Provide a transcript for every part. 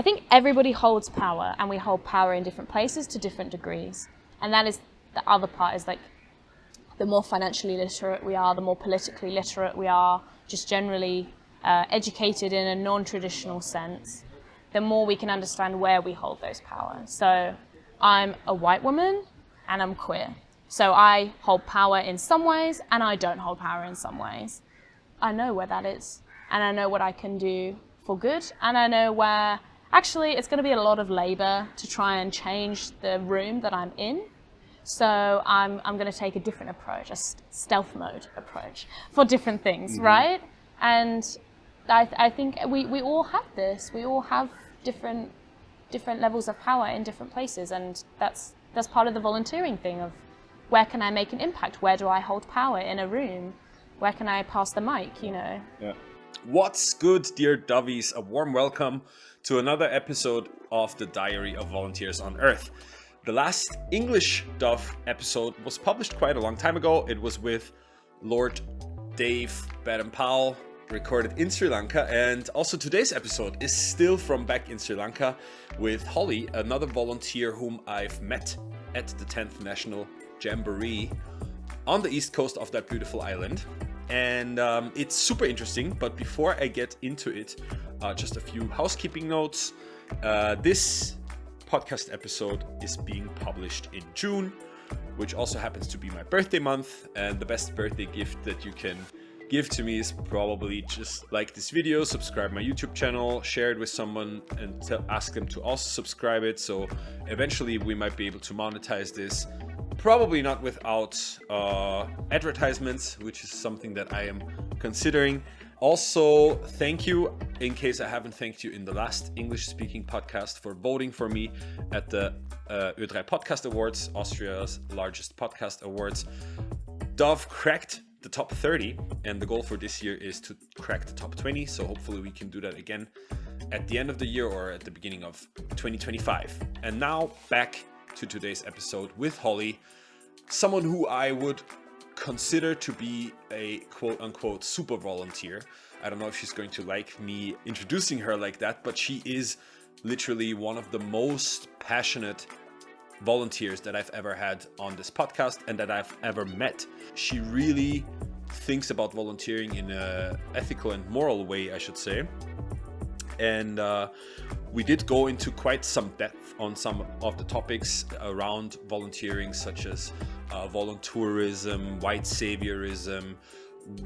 I think everybody holds power, and we hold power in different places to different degrees. And that is the other part, is like, the more financially literate we are, the more politically literate we are, just generally educated in a non-traditional sense, the more we can understand where we hold those powers. So I'm a white woman and I'm queer. So I hold power in some ways and I don't hold power in some ways. I know where that is, and I know what I can do for good, and I know where actually it's going to be a lot of labor to try and change the room that I'm in. So I'm going to take a different approach, a stealth mode approach for different things, right? And I think we all have this. We all have different levels of power in different places, and that's part of the volunteering thing of, where can I make an impact? Where do I hold power in a room? Where can I pass the mic, you know? Yeah. What's good, dear Dovies? A warm welcome to another episode of the Diary of Volunteers on Earth. The last English Dove episode was published quite a long time ago. It was with Lord Dave Baden-Powell, recorded in Sri Lanka. And also today's episode is still from back in Sri Lanka with Holly, another volunteer whom I've met at the 10th National Jamboree on the east coast of that beautiful island. And it's super interesting, but before I get into it, just a few housekeeping notes. This podcast episode is being published in June, which also happens to be my birthday month, and the best birthday gift that you can give to me is probably just like this video, subscribe my YouTube channel, share it with someone, and ask them to also subscribe it, so eventually we might be able to monetize this. Probably not without advertisements, which is something that I am considering. Also, thank you, in case I haven't thanked you in the last English-speaking podcast, for voting for me at the Ö3 Podcast Awards, Austria's largest podcast awards. Dove cracked the top 30, and the goal for this year is to crack the top 20, so hopefully we can do that again at the end of the year or at the beginning of 2025. And now, back to today's episode with Holly, someone who I would consider to be a quote-unquote super volunteer. I don't know if she's going to like me introducing her like that, but she is literally one of the most passionate volunteers that I've ever had on this podcast and that I've ever met. She really thinks about volunteering in an ethical and moral way, I should say. And we did go into quite some depth on some of the topics around volunteering, such as voluntourism, white saviorism,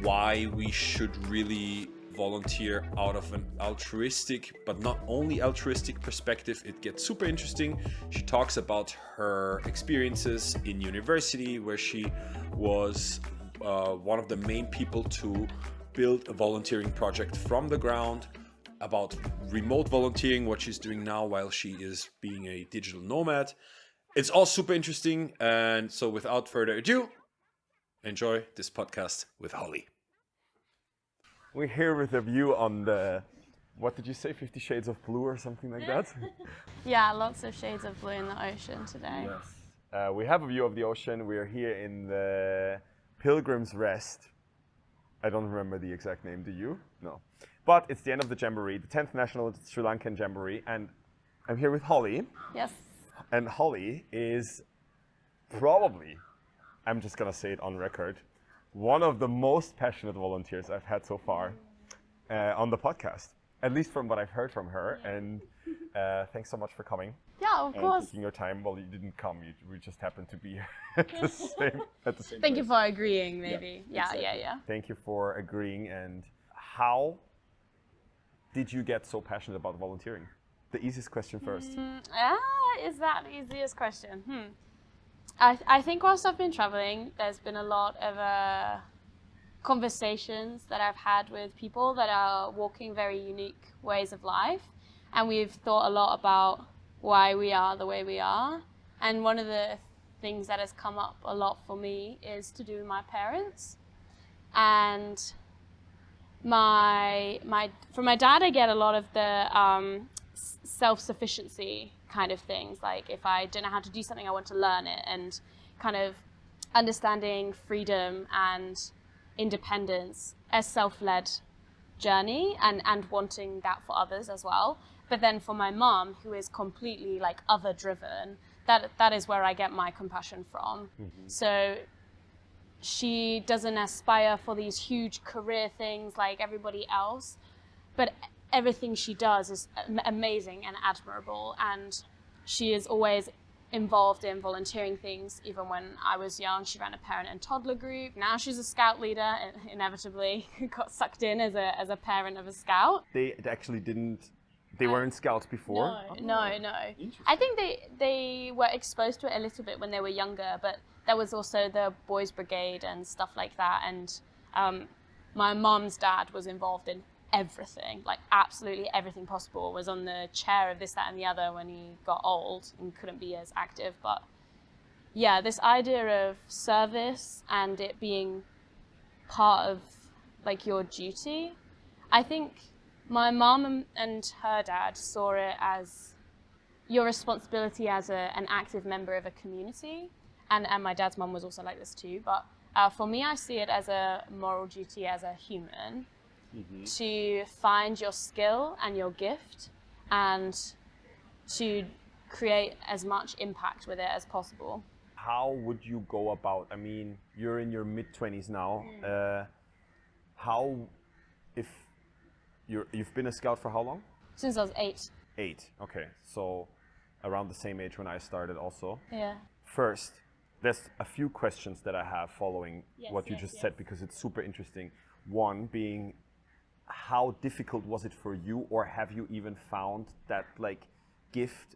why we should really volunteer out of an altruistic, but not only altruistic perspective. It gets super interesting. She talks about her experiences in university, where she was one of the main people to build a volunteering project from the ground, about remote volunteering, what she's doing now while she is being a digital nomad. It's all super interesting. And so without further ado, enjoy this podcast with Holly. We're here with a view on the, what did you say, 50 Shades of Blue or something like that? Yeah, lots of shades of blue in the ocean today. Yes. We have a view of the ocean. We're here in the Pilgrim's Rest. I don't remember the exact name, do you? No. But it's the end of the Jamboree, the 10th National Sri Lankan Jamboree, and I'm here with Holly. Yes. And Holly is probably, I'm just gonna say it on record, one of the most passionate volunteers I've had so far on the podcast, at least from what I've heard from her. And thanks so much for coming. Yeah, of course. And taking your time. Well, you didn't come, we just happened to be at the same Thank place. you for agreeing, maybe. Yeah, exactly. yeah. Thank you for agreeing. And how did you get so passionate about volunteering? The easiest question first. Is that the easiest question? I think whilst I've been traveling, there's been a lot of conversations that I've had with people that are walking very unique ways of life. And we've thought a lot about why we are the way we are. And one of the things that has come up a lot for me is to do with my parents. And from my dad, I get a lot of the self-sufficiency kind of things. Like if I don't know how to do something, I want to learn it, and kind of understanding freedom and independence as self-led journey, and wanting that for others as well. But then for my mom, who is completely like other driven, that is where I get my compassion from. So she doesn't aspire for these huge career things like everybody else, but everything she does is amazing and admirable, and she is always involved in volunteering things. Even when I was young, she ran a parent and toddler group. Now she's a scout leader, inevitably got sucked in as a parent of a scout. They actually didn't, they weren't scouts before? No. I think they were exposed to it a little bit when they were younger, but there was also the boys brigade and stuff like that. And my mom's dad was involved in everything, like absolutely everything possible, was on the chair of this, that and the other when he got old and couldn't be as active. But yeah, this idea of service and it being part of like your duty, I think my mom and her dad saw it as your responsibility as an active member of a community, and my dad's mom was also like this too, but for me I see it as a moral duty as a human to find your skill and your gift and to create as much impact with it as possible. How would you go about, I mean, you're in your mid-20s now, you've been a scout for how long? Since I was 8. 8, okay, so around the same age when I started also. Yeah. First, there's a few questions that I have following what you just said, because it's super interesting. One being, how difficult was it for you, or have you even found that like gift,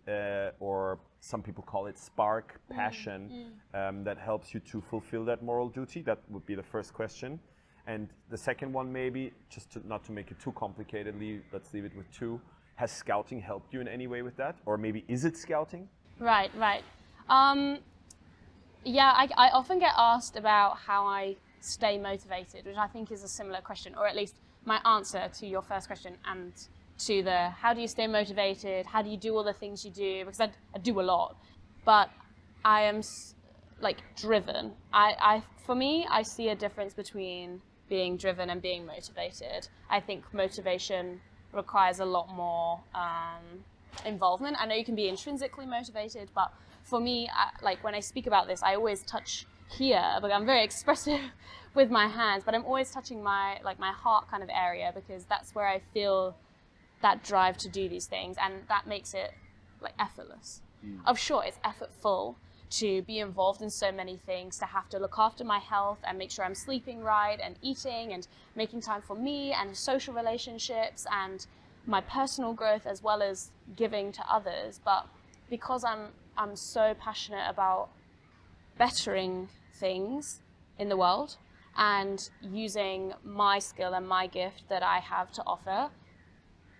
or some people call it spark, passion, that helps you to fulfill that moral duty? That would be the first question. And the second one, maybe, just not to make it too complicated, let's leave it with 2. Has scouting helped you in any way with that? Or maybe is it scouting? Right. Yeah, I often get asked about how I stay motivated, which I think is a similar question, or at least my answer to your first question and to the how do you stay motivated, how do you do all the things you do, because I do a lot, but I am like driven. For me, I see a difference between being driven and being motivated. I think motivation requires a lot more involvement. I know you can be intrinsically motivated, but for me, like when I speak about this, I always touch here, but I'm very expressive with my hands, but I'm always touching my heart kind of area, because that's where I feel that drive to do these things, and that makes it like effortless. Of sure, it's effortful to be involved in so many things, to have to look after my health and make sure I'm sleeping right and eating and making time for me and social relationships and my personal growth, as well as giving to others. But because I'm so passionate about bettering things in the world and using my skill and my gift that I have to offer,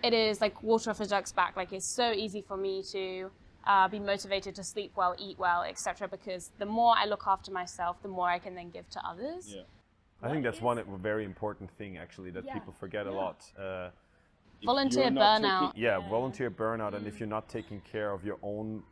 it is like water off a duck's back. Like, it's so easy for me to be motivated to sleep well, eat well, etc. Because the more I look after myself, the more I can then give to others. Yeah. I think that's one very important thing, actually, that people forget a lot. Volunteer burnout. Volunteer burnout. And if you're not taking care of your own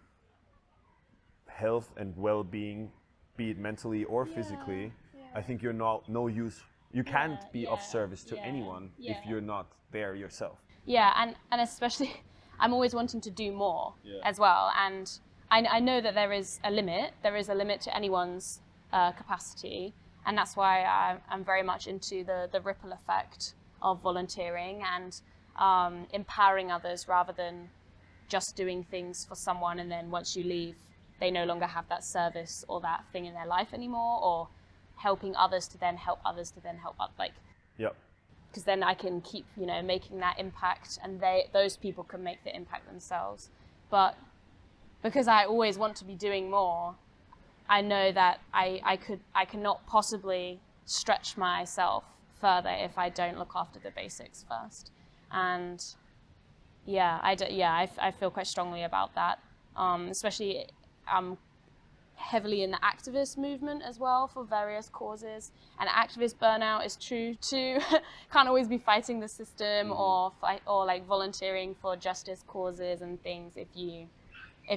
health and well-being, be it mentally or physically, I think you're no use. You can't be of service to anyone if you're not there yourself. Yeah, and especially, I'm always wanting to do more as well. And I know that there is a limit. There is a limit to anyone's capacity. And that's why I'm very much into the ripple effect of volunteering and empowering others, rather than just doing things for someone and then once you leave, they no longer have that service or that thing in their life anymore, or helping others to then help others to then help up. Because then I can keep, making that impact, and those people can make the impact themselves. But because I always want to be doing more, I know that I cannot possibly stretch myself further if I don't look after the basics first. And I feel quite strongly about that. Especially, I'm heavily in the activist movement as well for various causes. And activist burnout is true too. Can't always be fighting the system or like volunteering for justice causes and things if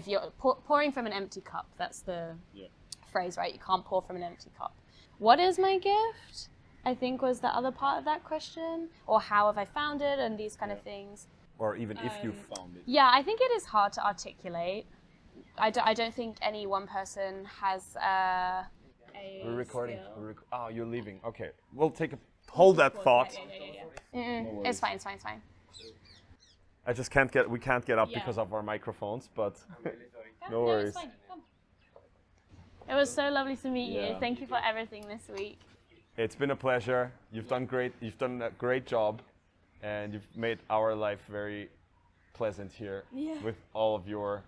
you're pouring from an empty cup. That's the phrase, right? You can't pour from an empty cup. What is my gift? I think was the other part of that question. Or how have I found it, and these kind of things. or even if you found it? Yeah, I think it is hard to articulate. I don't think any one person has a We're recording. skill. Oh, you're leaving. Okay, we'll hold that thought. No it's fine. I just we can't get up because of our microphones, but no worries. It's fine. Come. It was so lovely to meet you. Yeah. Thank you for everything this week. It's been a pleasure. You've done great. You've done a great job, and you've made our life very pleasant here with all of your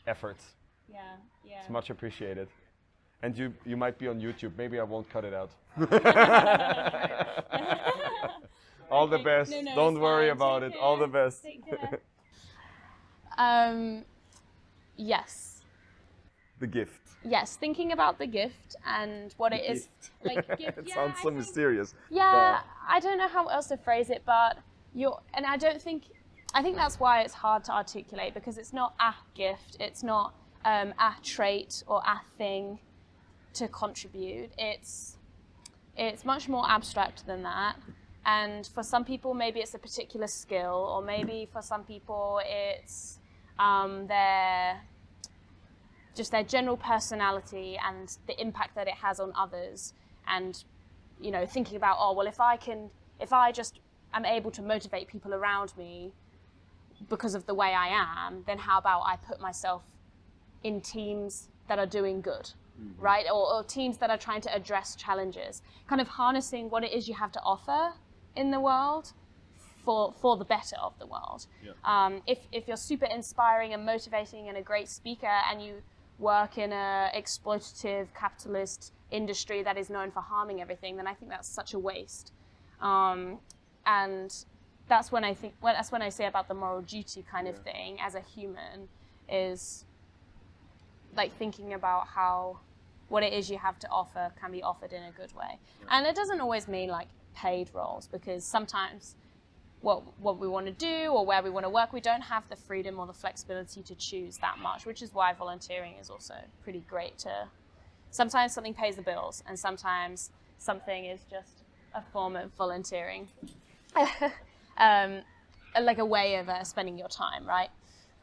efforts. Yeah. It's much appreciated. And you might be on YouTube. Maybe I won't cut it out. All the best. No, Don't it's worry fine. about Take it. All the care. best. Take care. Yes. The gift. Yes, thinking about the gift and what it is. Like gift. It sounds so mysterious. Yeah, I don't know how else to phrase it, but I think that's why it's hard to articulate, because it's not a gift, it's not a trait or a thing to contribute. It's much more abstract than that. And for some people, maybe it's a particular skill, or maybe for some people it's their general personality and the impact that it has on others. And thinking about, if I just am able to motivate people around me because of the way I am, then how about I put myself in teams that are doing good, right? Or teams that are trying to address challenges, kind of harnessing what it is you have to offer in the world for the better of the world. Yeah. If you're super inspiring and motivating and a great speaker, and you work in a exploitative capitalist industry that is known for harming everything, then I think that's such a waste. And that's when I say about the moral duty kind of thing as a human, is like thinking about how what it is you have to offer can be offered in a good way. And it doesn't always mean like paid roles, because sometimes what we want to do or where we want to work, we don't have the freedom or the flexibility to choose that much, which is why volunteering is also pretty great. Sometimes something pays the bills, and sometimes something is just a form of volunteering. Like a way of spending your time, right?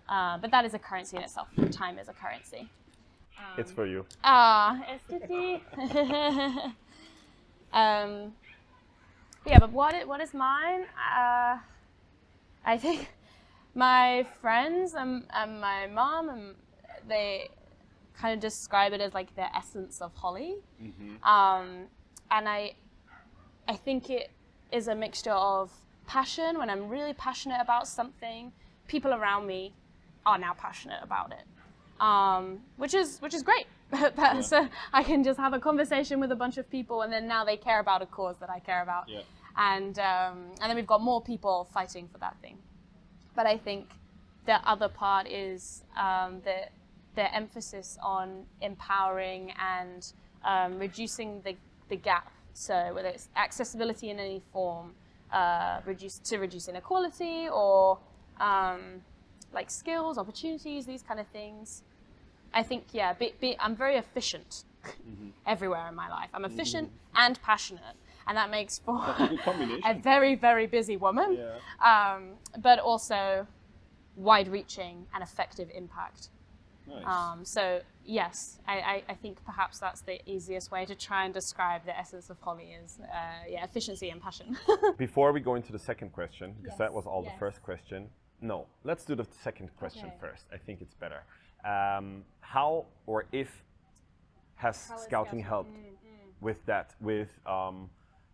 But that is a currency in itself. Time is a currency. It's for you. It's Titi. Yeah, but what is mine? I think my friends and my mom, they kind of describe it as like the essence of Holly. And I think it is a mixture of passion. When I'm really passionate about something, people around me are now passionate about it, which is great. So I can just have a conversation with a bunch of people, and then now they care about a cause that I care about. Yeah. And then we've got more people fighting for that thing. But I think the other part is the emphasis on empowering and reducing the gap. So whether it's accessibility in any form, reduce inequality, or like skills, opportunities, these kind of things. I think, I'm very efficient everywhere in my life. I'm efficient and passionate, and that makes for a very, very busy woman, but also wide-reaching and effective impact. Nice. So yes, I think perhaps that's the easiest way to try and describe the essence of Holly is efficiency and passion. Before we go into the second question, because that was all the first question. No, let's do the second question first. I think it's better. How or if has Scouting helped with that, with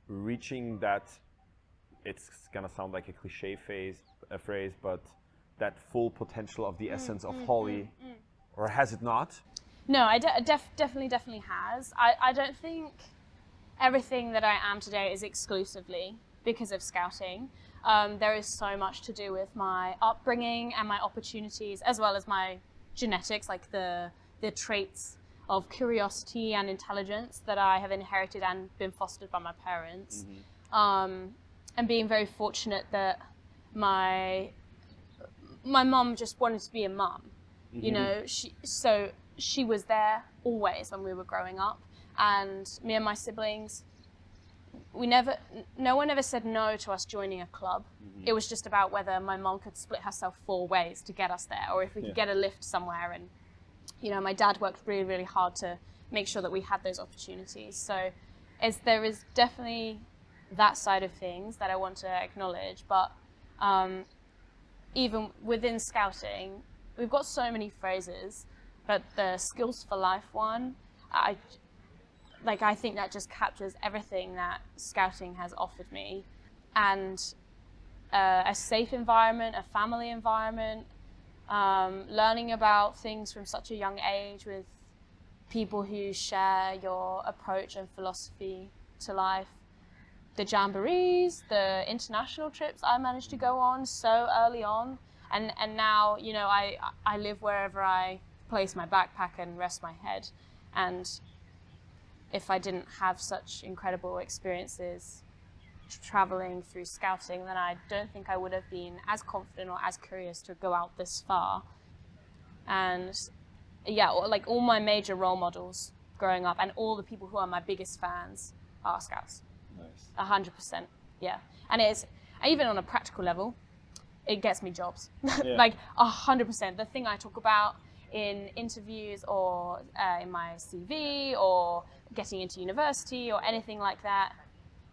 reaching that, it's gonna sound like a cliche phrase, but that full potential of the essence of Holly, or has it not? No, definitely has. I don't think everything that I am today is exclusively because of Scouting. There is so much to do with my upbringing and my opportunities, as well as my genetics, like the traits of curiosity and intelligence that I have inherited and been fostered by my parents. And being very fortunate that my mom just wanted to be a mom. You know, she was there always when we were growing up, and me and my siblings, no one ever said no to us joining a club. It was just about whether my mom could split herself 4 ways to get us there, or if we could get a lift somewhere. And, you know, my dad worked really, really hard to make sure that we had those opportunities. So there is definitely that side of things that I want to acknowledge. But even within scouting, we've got so many phrases, but the skills for life one, I think that just captures everything that scouting has offered me. And a safe environment, a family environment, learning about things from such a young age with people who share your approach and philosophy to life. The jamborees, the international trips I managed to go on so early on. And now, you know, I live wherever I place my backpack and rest my head. And if I didn't have such incredible experiences traveling through scouting, then I don't think I would have been as confident or as curious to go out this far. And yeah, like all my major role models growing up and all the people who are my biggest fans are scouts. Nice. 100%, yeah. And it's, even on a practical level, it gets me jobs. Yeah. Like 100%. The thing I talk about in interviews or in my CV or getting into university or anything like that,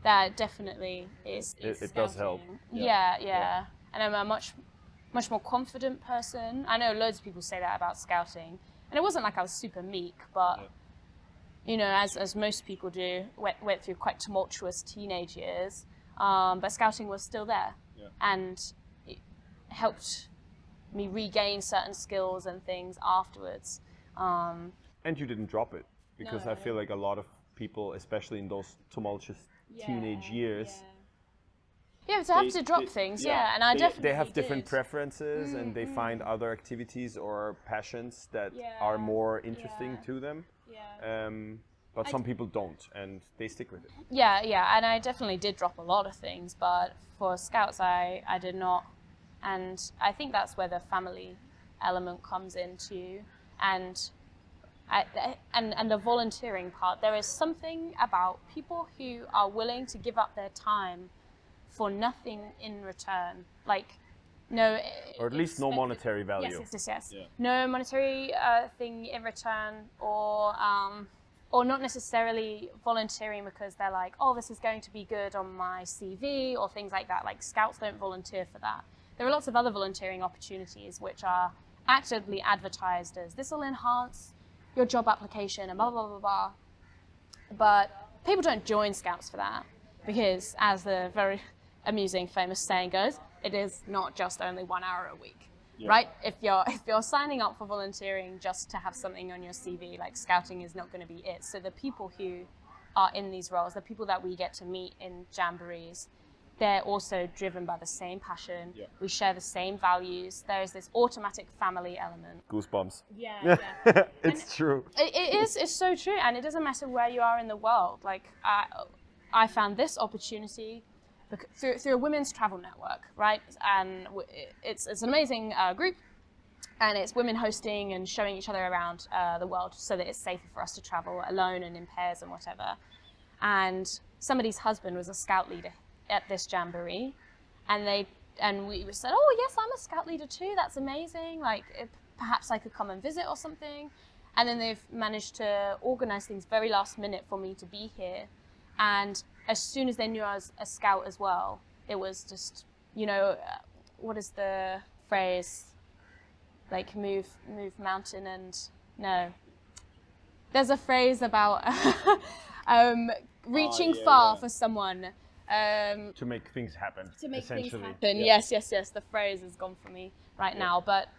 that definitely is It does help. Yeah. And I'm a much more confident person. I know loads of people say that about scouting. And it wasn't like I was super meek, but you know, as most people do, went through quite tumultuous teenage years. But scouting was still there. Yeah. And it helped me regain certain skills and things afterwards. And you didn't drop it, because No, I feel like a lot of people, especially in those tumultuous teenage years, Yeah, to have to drop things, and I definitely they have different did. preferences and they find other activities or passions that are more interesting to them. But some people don't, and they stick with it. Yeah, and I definitely did drop a lot of things, but for scouts I did not. And I think that's where the family element comes in too. And the volunteering part. There is something about people who are willing to give up their time for nothing in return. Like, no... Or at least no monetary value. Yes. Yeah. No monetary thing in return, or not necessarily volunteering because they're like, oh, this is going to be good on my CV or things like that. Like, scouts don't volunteer for that. There are lots of other volunteering opportunities which are actively advertised as this will enhance your job application and blah, blah, blah, blah. But people don't join scouts for that because, as the very amusing famous saying goes, it is not just only 1 hour a week, right? If you're signing up for volunteering just to have something on your CV, like, scouting is not going to be it. So the people who are in these roles, the people that we get to meet in jamborees, they're also driven by the same passion. Yeah. We share the same values. There is this automatic family element. Goosebumps. Yeah. It's true. It's so true. And it doesn't matter where you are in the world. Like, I found this opportunity through a women's travel network, right? And it's an amazing group. And it's women hosting and showing each other around the world so that it's safer for us to travel alone and in pairs and whatever. And somebody's husband was a scout leader at this jamboree, and we said, oh yes, I'm a scout leader too, that's amazing, like perhaps I could come and visit or something. And then they've managed to organize things very last minute for me to be here, and as soon as they knew I was a scout as well, it was just, you know, what is the phrase, like move mountain and no, there's a phrase about reaching far for someone. To make things happen. To make things happen. Yeah. Yes. The phrase has gone for me right now, but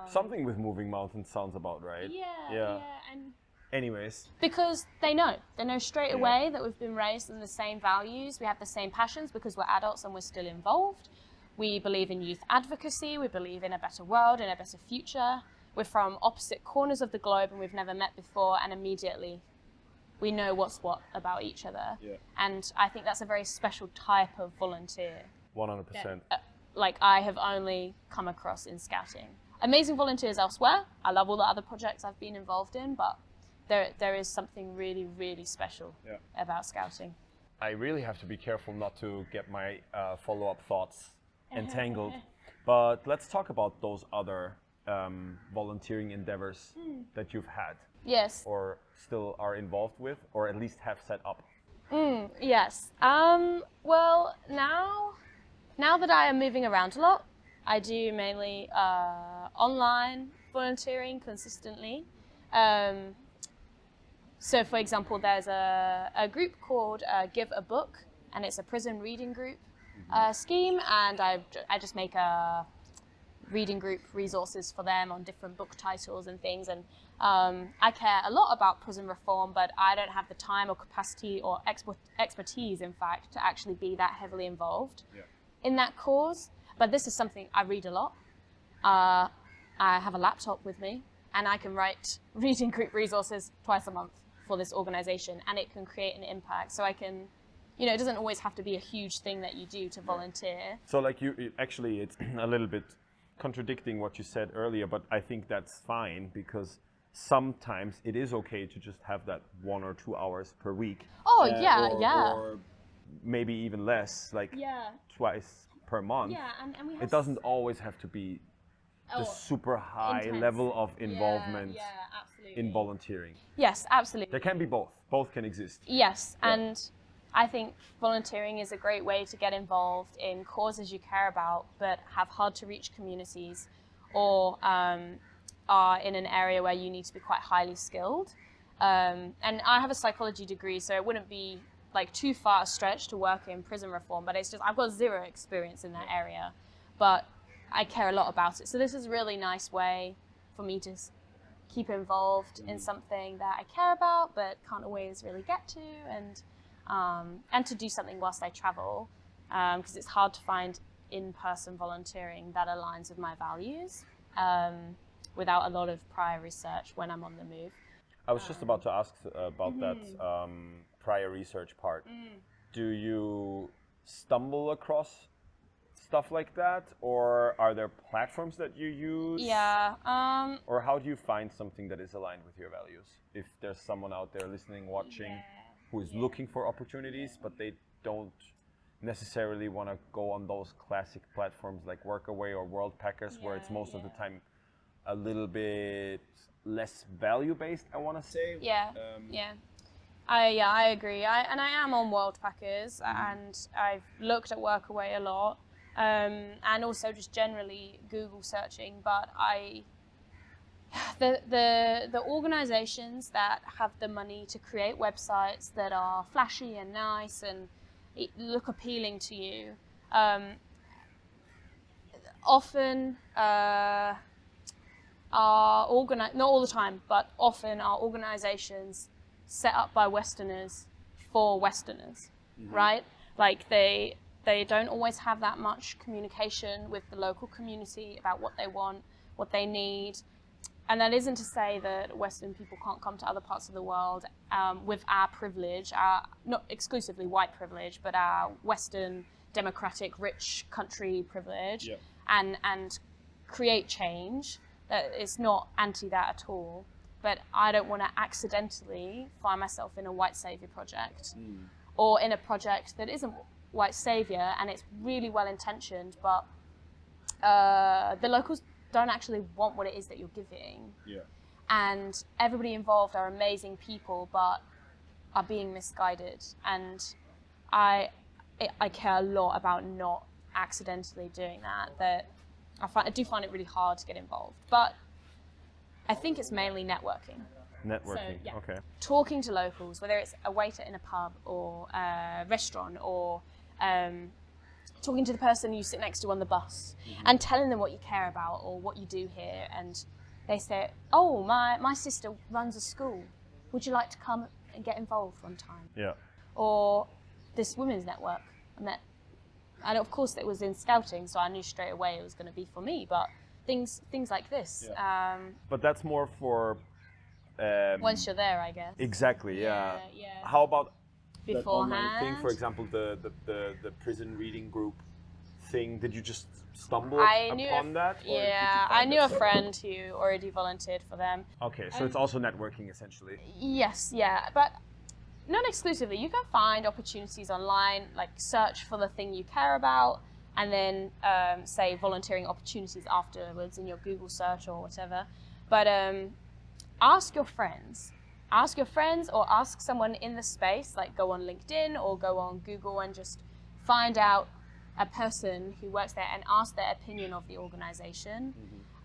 something with moving mountains sounds about right. Yeah. And anyways, because they know straight away that we've been raised in the same values. We have the same passions because we're adults and we're still involved. We believe in youth advocacy. We believe in a better world and a better future. We're from opposite corners of the globe and we've never met before, and immediately we know what's what about each other. Yeah. And I think that's a very special type of volunteer. 100%. Like, I have only come across in scouting. Amazing volunteers elsewhere. I love all the other projects I've been involved in, but there is something really, really special about scouting. I really have to be careful not to get my follow-up thoughts entangled. But let's talk about those other volunteering endeavors that you've had. Yes. Or still are involved with, or at least have set up. Yes. Well, now that I am moving around a lot, I do mainly online volunteering consistently. So, for example, there's a group called Give a Book, and it's a prison reading group scheme, and I just make a reading group resources for them on different book titles and things. And I care a lot about prison reform, but I don't have the time or capacity or expertise, in fact, to actually be that heavily involved in that cause. But this is something I read a lot. I have a laptop with me, and I can write reading group resources twice a month for this organization, and it can create an impact. So I can, it doesn't always have to be a huge thing that you do to volunteer. So like actually it's a little bit contradicting what you said earlier, but I think that's fine, because sometimes it is okay to just have that 1 or 2 hours per week. Oh, Or maybe even less, like twice per month. Yeah, and we have... It doesn't always have to be the super high intense level of involvement absolutely. in volunteering. Yes, absolutely. There can be both. Both can exist. Yes, and I think volunteering is a great way to get involved in causes you care about but have hard to reach communities, or are in an area where you need to be quite highly skilled. And I have a psychology degree, so it wouldn't be like too far a stretch to work in prison reform, but it's just I've got zero experience in that area, but I care a lot about it. So this is a really nice way for me to keep involved in something that I care about but can't always really get to, and to do something whilst I travel, because it's hard to find in-person volunteering that aligns with my values without a lot of prior research when I'm on the move. I was just about to ask about that prior research part. Do you stumble across stuff like that, or are there platforms that you use? Or how do you find something that is aligned with your values? If there's someone out there listening, watching, who is looking for opportunities, but they don't necessarily want to go on those classic platforms like Workaway or Worldpackers, where it's most of the time a little bit less value-based, I want to say. I agree. I am on Worldpackers, and I've looked at Workaway a lot, and also just generally Google searching. But the organizations that have the money to create websites that are flashy and nice and look appealing to you, often are not all the time, but often are organizations set up by Westerners for Westerners, right? Like they don't always have that much communication with the local community about what they want, what they need. And that isn't to say that Western people can't come to other parts of the world with our privilege, our not exclusively white privilege, but our Western democratic rich country privilege, and create change. That it's not anti that at all. But I don't want to accidentally find myself in a white savior project, or in a project that isn't white savior and it's really well intentioned, but the locals don't actually want what it is that you're giving. And everybody involved are amazing people, but are being misguided. And I care a lot about not accidentally doing that. That I do find it really hard to get involved, but I think it's mainly networking. Networking, So, okay. Talking to locals, whether it's a waiter in a pub or a restaurant, or talking to the person you sit next to on the bus, and telling them what you care about or what you do here. And they say, oh, my sister runs a school. Would you like to come and get involved one time? Or this women's network I met. And of course it was in scouting, so I knew straight away it was going to be for me, but things like this. But that's more for... once you're there, I guess. Exactly, How about that beforehand online thing, for example, the prison reading group thing? Did you just stumble upon that? Or did you I find knew that a friend who already volunteered for them. Okay, so it's also networking essentially. Yes, but not exclusively. You can find opportunities online, like search for the thing you care about, and then say volunteering opportunities afterwards in your Google search or whatever. But ask your friends. Ask your friends or ask someone in the space, like go on LinkedIn or go on Google and just find out a person who works there and ask their opinion of the organization.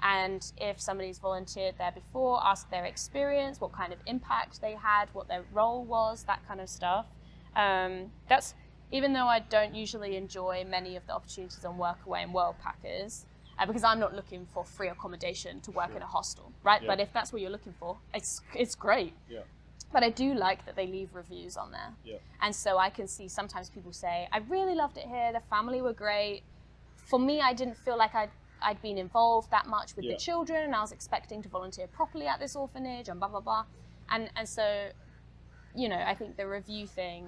And if somebody's volunteered there before, ask their experience, what kind of impact they had, what their role was, that kind of stuff. That's, even though I don't usually enjoy many of the opportunities on Workaway and Worldpackers, because I'm not looking for free accommodation to work in a hostel, right? Yeah. But if that's what you're looking for, it's great. Yeah. But I do like that they leave reviews on there. Yeah. And so I can see sometimes people say, I really loved it here, the family were great. For me, I didn't feel like I'd been involved that much with the children, and I was expecting to volunteer properly at this orphanage and blah, blah, blah. And so, you know, I think the review thing...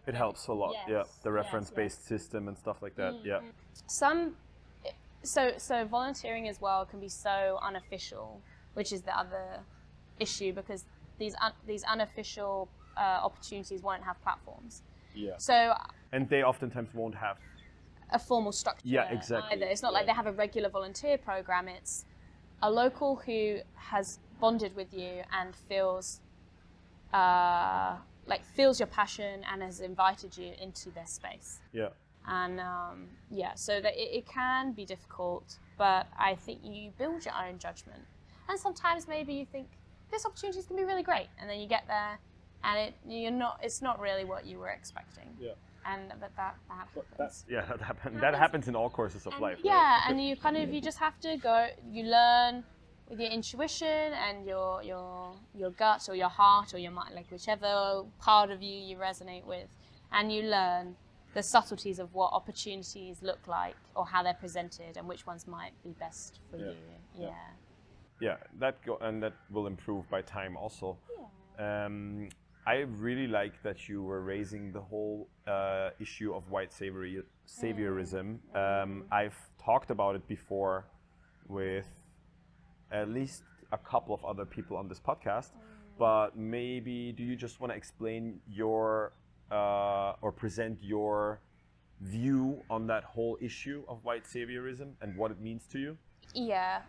It helps a lot, Yes, the reference-based system and stuff like that, So volunteering as well can be so unofficial, which is the other issue, because these unofficial opportunities won't have platforms. Yeah. So And they oftentimes won't have a formal structure. Yeah, exactly. Either. It's not like they have a regular volunteer program. It's a local who has bonded with you and feels your passion and has invited you into their space. Yeah. And so that it can be difficult, but I think you build your own judgment. And sometimes maybe you think this opportunity is going to be really great, and then you get there, and it's not really what you were expecting. Yeah. And that happens. That happens in all courses of life. Yeah, right? and you just have to go. You learn with your intuition and your gut or your heart or your mind, like whichever part of you resonate with, and you learn the subtleties of what opportunities look like or how they're presented and which ones might be best for you. Yeah, that will improve by time also. I really like that you were raising the whole issue of white saviorism. I've talked about it before with at least a couple of other people on this podcast, but maybe do you just want to explain your or present your view on that whole issue of white saviorism and what it means to you? Yeah.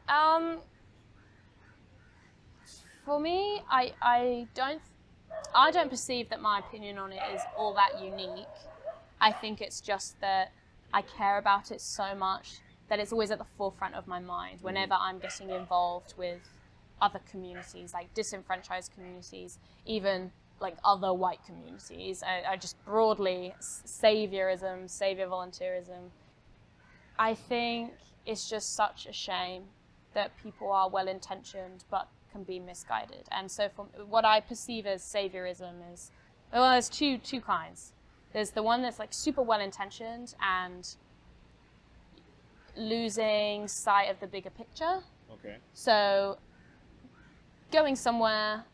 For me, I don't perceive that my opinion on it is all that unique. I think it's just that I care about it so much that it's always at the forefront of my mind whenever I'm getting involved with other communities, like disenfranchised communities, even like other white communities. I just broadly, saviorism, savior volunteerism. I think it's just such a shame that people are well-intentioned but can be misguided. And so from what I perceive as saviorism is, well, there's two kinds. There's the one that's like super well-intentioned and losing sight of the bigger picture. Okay. So going somewhere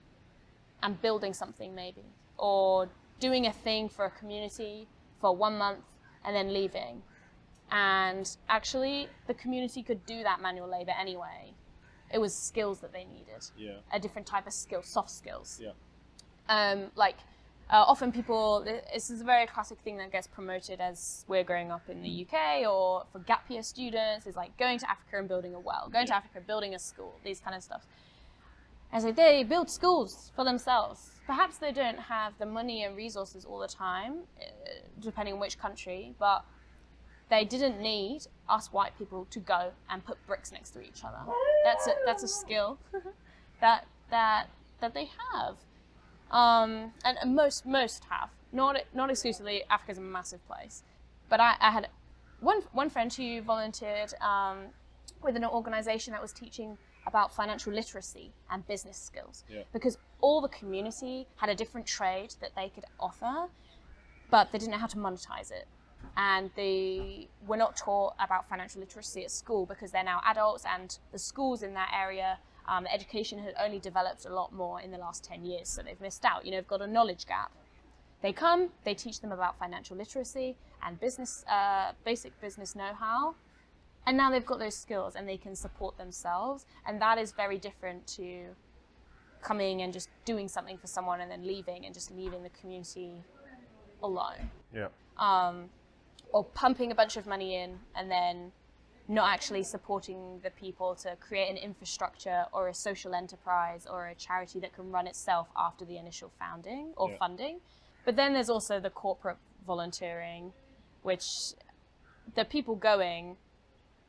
and building something maybe, or doing a thing for a community for 1 month and then leaving. And actually the community could do that manual labor anyway. It was skills that they needed. Yeah. A different type of skill, soft skills. Yeah. Often people, this is a very classic thing that gets promoted as we're growing up in the UK, or for gap year students, is like going to Africa and building a well, going to Africa, building a school, these kind of stuff. And so they build schools for themselves. Perhaps they don't have the money and resources all the time, depending on which country, but they didn't need us white people to go and put bricks next to each other. That's a skill that they have, and most have. Not exclusively. Africa's a massive place, but I had one friend who volunteered with an organisation that was teaching about financial literacy and business skills, because all the community had a different trade that they could offer, but they didn't know how to monetize it. And they were not taught about financial literacy at school because they're now adults, and the schools in that area, the education had only developed a lot more in the last 10 years, so they've missed out. They've got a knowledge gap. They come, they teach them about financial literacy and business, basic business know-how, and now they've got those skills and they can support themselves, and that is very different to coming and just doing something for someone and then leaving and just leaving the community alone. Or pumping a bunch of money in and then not actually supporting the people to create an infrastructure or a social enterprise or a charity that can run itself after the initial founding or funding. But then there's also the corporate volunteering, which the people going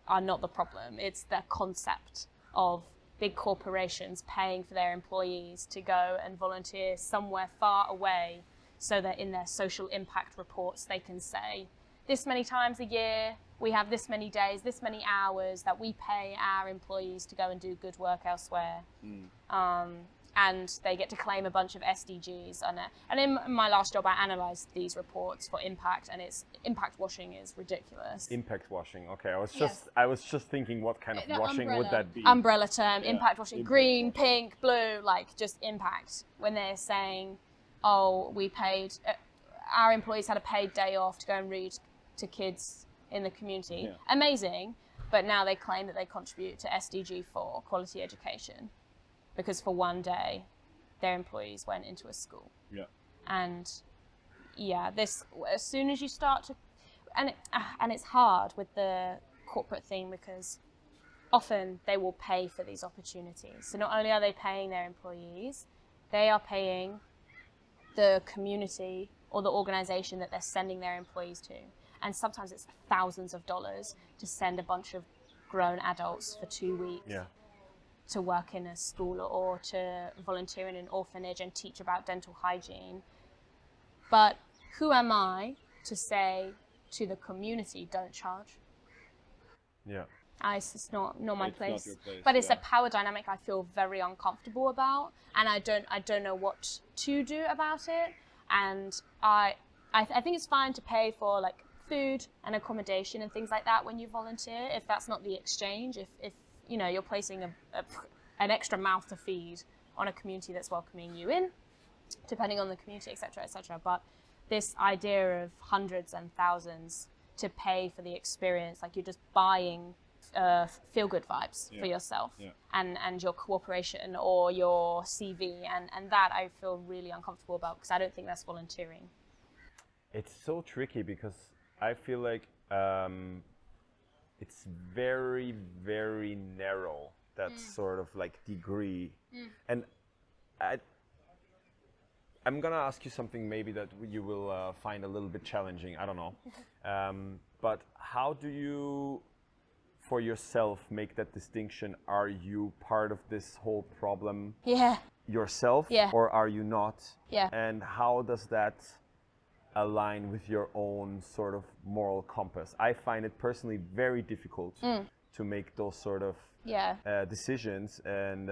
are not the problem. It's the concept of big corporations paying for their employees to go and volunteer somewhere far away so that in their social impact reports they can say, this many times a year, we have this many days, this many hours that we pay our employees to go and do good work elsewhere. And they get to claim a bunch of SDGs on it. And in my last job, I analysed these reports for impact, and it's impact washing is ridiculous. Impact washing. Okay, I was just thinking, what kind of washing would that be? Umbrella term, impact washing, green, pink, blue, like just impact. When they're saying, oh, we paid, our employees had a paid day off to go and read to kids in the community. Amazing, but now they claim that they contribute to SDG 4, quality education, because for one day their employees went into a school. And this, as soon as you start to, and it's hard with the corporate thing, because often they will pay for these opportunities. So not only are they paying their employees, they are paying the community or the organization that they're sending their employees to. And sometimes it's thousands of dollars to send a bunch of grown adults for 2 weeks to work in a school or to volunteer in an orphanage and teach about dental hygiene. But who am I to say to the community, don't charge? It's just not my place. Not your place. But it's a power dynamic I feel very uncomfortable about, and I don't know what to do about it. And I think it's fine to pay for like food and accommodation and things like that when you volunteer, if that's not the exchange, if you know you're placing an extra mouth to feed on a community that's welcoming you in, depending on the community, etc., etc. But this idea of hundreds and thousands to pay for the experience, like you're just buying feel-good vibes for yourself and your cooperation or your CV, and that I feel really uncomfortable about, because I don't think that's volunteering. It's so tricky because I feel like it's very, very narrow, that sort of like degree. And I'm gonna ask you something maybe that you will find a little bit challenging, I don't know. But how do you, for yourself, make that distinction? Are you part of this whole problem yourself, or are you not? And how does that align with your own sort of moral compass? I find it personally very difficult to make those sort of decisions, and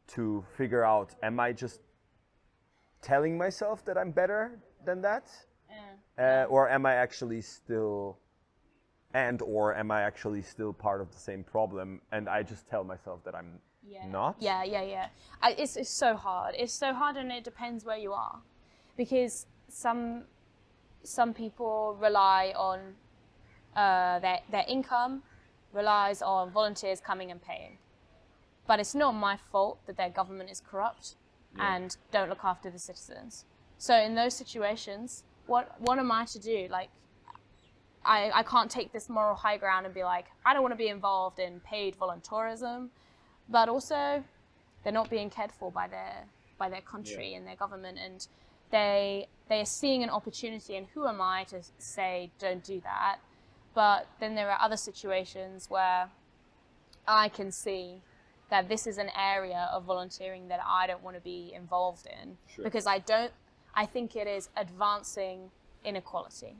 to figure out, am I just telling myself that I'm better than that? Or am I actually still, am I actually still part of the same problem, and I just tell myself that I'm not? It's so hard. It's so hard, and it depends where you are, because some people rely on their income relies on volunteers coming and paying, but it's not my fault that their government is corrupt and don't look after the citizens. So in those situations, what am I to do? Like, I can't take this moral high ground and be like, I don't want to be involved in paid volunteerism, but also they're not being cared for by their country and their government, and they are seeing an opportunity, and who am I to say don't do that? But then there are other situations where I can see that this is an area of volunteering that I don't want to be involved in, because I think it is advancing inequality.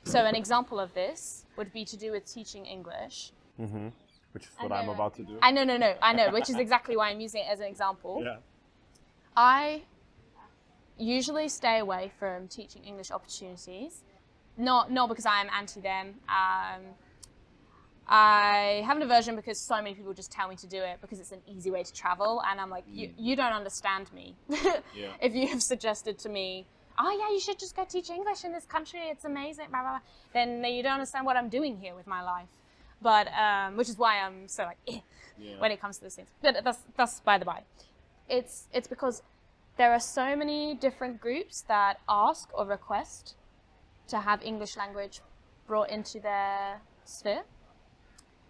So an example of this would be to do with teaching English. Which is what I'm about to do. I know, which is exactly why I'm using it as an example. I usually stay away from teaching English opportunities, not because I am anti them. I have an aversion because so many people just tell me to do it because it's an easy way to travel, and I'm like, you don't understand me. If you have suggested to me, oh yeah, you should just go teach English in this country, it's amazing, blah, blah, blah, then you don't understand what I'm doing here with my life. But which is why I'm so like when it comes to these things. But that's by the by. it's because there are so many different groups that ask or request to have English language brought into their sphere.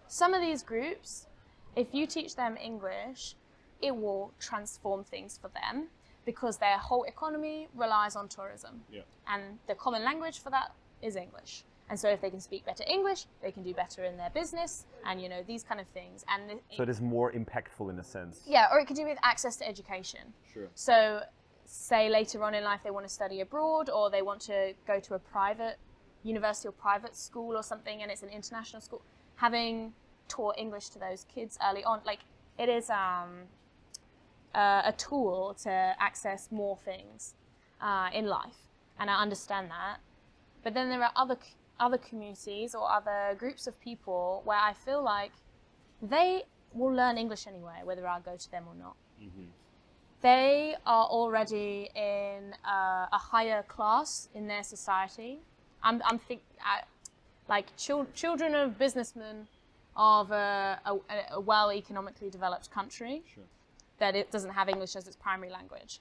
Some of these groups, if you teach them English, it will transform things for them because their whole economy relies on tourism. Yeah. And the common language for that is English. And so if they can speak better English, they can do better in their business and, you know, these kind of things. And So it is more impactful in a sense. yeah, or it could do with access to education. Sure. So say later on in life they want to study abroad or they want to go to a private university or private school or something and it's an international school. Having taught English to those kids early on, like it is a tool to access more things in life. And I understand that. But then there are other communities or other groups of people where I feel like they will learn English anyway, whether I go to them or not. Mm-hmm. They are already in a higher class in their society. Children of businessmen of a well economically developed country Sure. that it doesn't have English as its primary language.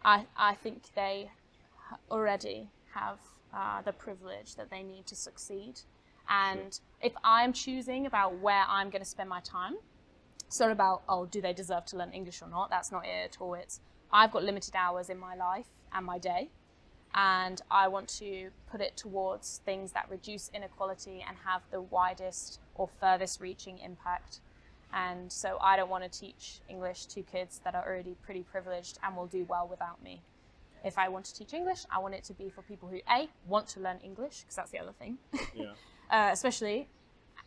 I think they already have the privilege that they need to succeed. And if I'm choosing about where I'm going to spend my time, it's not about, oh, do they deserve to learn English or not? That's not it at all. It's, I've got limited hours in my life and my day, and I want to put it towards things that reduce inequality and have the widest or furthest reaching impact. And so I don't want to teach English to kids that are already pretty privileged and will do well without me. If I want to teach English, I want it to be for people who, A, want to learn English, because that's the other thing. Yeah. Especially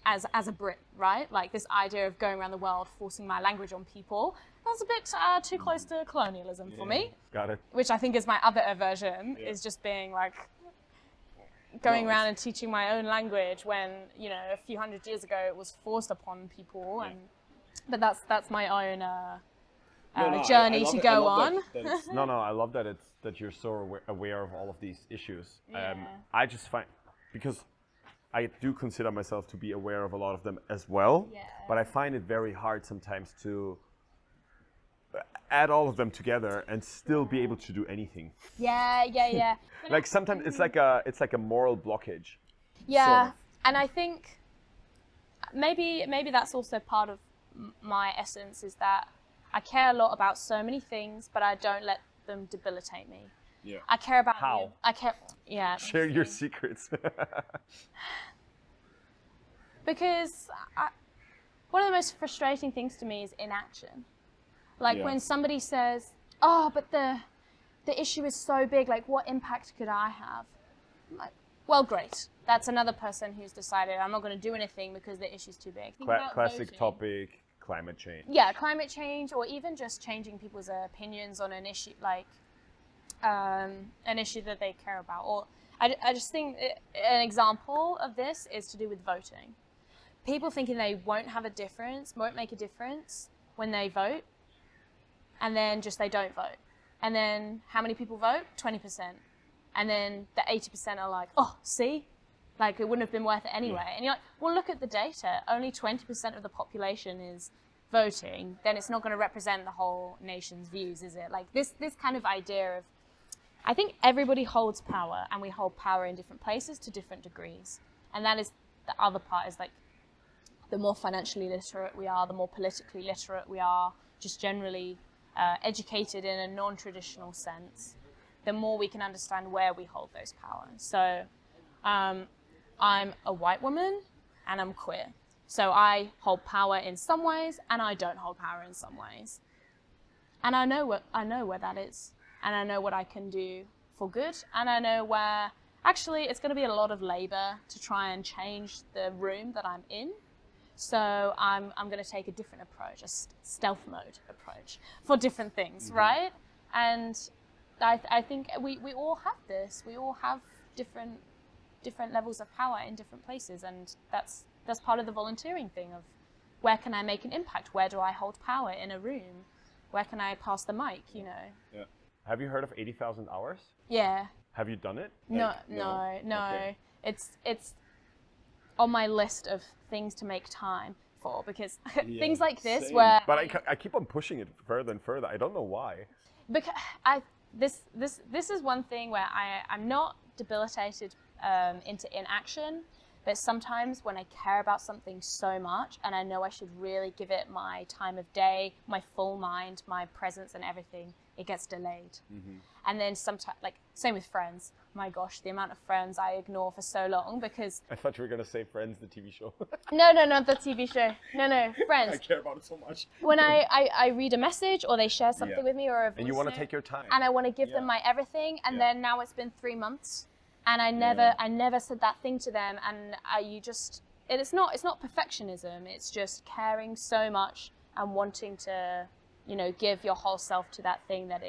as a Brit, right? Like this idea of going around the world forcing my language on people, that's a bit too close to colonialism for me. Got it. Which I think is my other aversion, is just being like, going around and teaching my own language when, you know, a few hundred years ago it was forced upon people. And but that's my own journey to go on. No, I love that you're so aware of all of these issues. Yeah. I just find, because I do consider myself to be aware of a lot of them as well, but I find it very hard sometimes to add all of them together and still be able to do anything. Yeah. Like sometimes it's like a moral blockage. Yeah, sort of. And I think maybe that's also part of my essence, is that I care a lot about so many things, but I don't let them debilitate me. Yeah. I care about How? Share your secrets. Because one of the most frustrating things to me is inaction. Like when somebody says, "Oh, but the issue is so big. Like, what impact could I have?" I'm like, well, great. That's another person who's decided I'm not going to do anything because the issue's too big. Classic voting. topic: climate change. Yeah, climate change, or even just changing people's opinions on an issue, like an issue that they care about. Or I just think an example of this is to do with voting. People thinking they won't make a difference when they vote, and then just they don't vote. And then how many people vote? 20%. And then the 80% are like, oh, see? Like, it wouldn't have been worth it anyway. And you're like, well, look at the data. Only 20% of the population is voting. Then it's not going to represent the whole nation's views, is it? Like, this kind of idea of, I think everybody holds power, and we hold power in different places to different degrees. And that is the other part, is like, the more financially literate we are, the more politically literate we are, just generally educated in a non-traditional sense, the more we can understand where we hold those powers. So I'm a white woman and I'm queer. So I hold power in some ways and I don't hold power in some ways. And I know where that is. And I know what I can do for good. And I know where actually it's going to be a lot of labor to try and change the room that I'm in. So I'm going to take a different approach, a stealth mode approach for different things, right? And I think we all have this. We all have different levels of power in different places, and that's part of the volunteering thing of where can I make an impact? Where do I hold power in a room? Where can I pass the mic, you know? Yeah. Have you heard of 80,000 hours? Yeah. Have you done it? No. Okay. It's on my list of things to make time. for, because things like this Same. where But I keep on pushing it further and further. I don't know why. because this is one thing where I'm not debilitated into inaction, but sometimes when I care about something so much and I know I should really give it my time of day, my full mind, my presence and everything, it gets delayed. And then sometimes, like, same with Friends. My gosh, the amount of Friends I ignore for so long because... I thought you were going to say Friends, the TV show. No, not the TV show. No, Friends. I care about it so much. When I read a message or they share something with me or a voice And you want to note, take your time. and I want to give them my everything, and then now it's been 3 months and I never said that thing to them, and it's not perfectionism, it's just caring so much and wanting to, you know, give your whole self to that thing that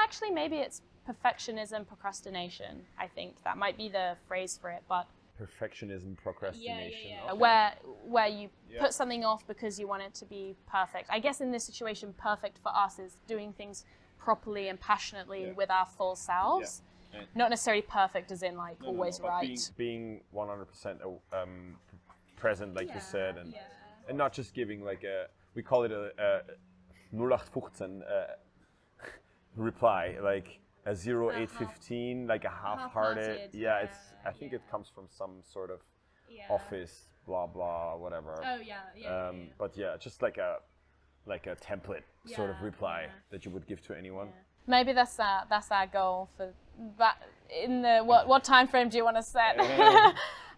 actually maybe it's perfectionism procrastination. I think that might be the phrase for it, but Perfectionism, procrastination. yeah. Okay. Where you put something off because you want it to be perfect. I guess in this situation, perfect for us is doing things properly and passionately with our full selves. Not necessarily perfect as in like always right. Being 100% present, like you said, and not just giving like we call it a 0815 reply, like a 0815, like a half-hearted. Yeah, I think it comes from some sort of office, blah blah, whatever. Oh But yeah, just like a template sort of reply that you would give to anyone. Maybe that's our goal for that. In the what time frame do you want to set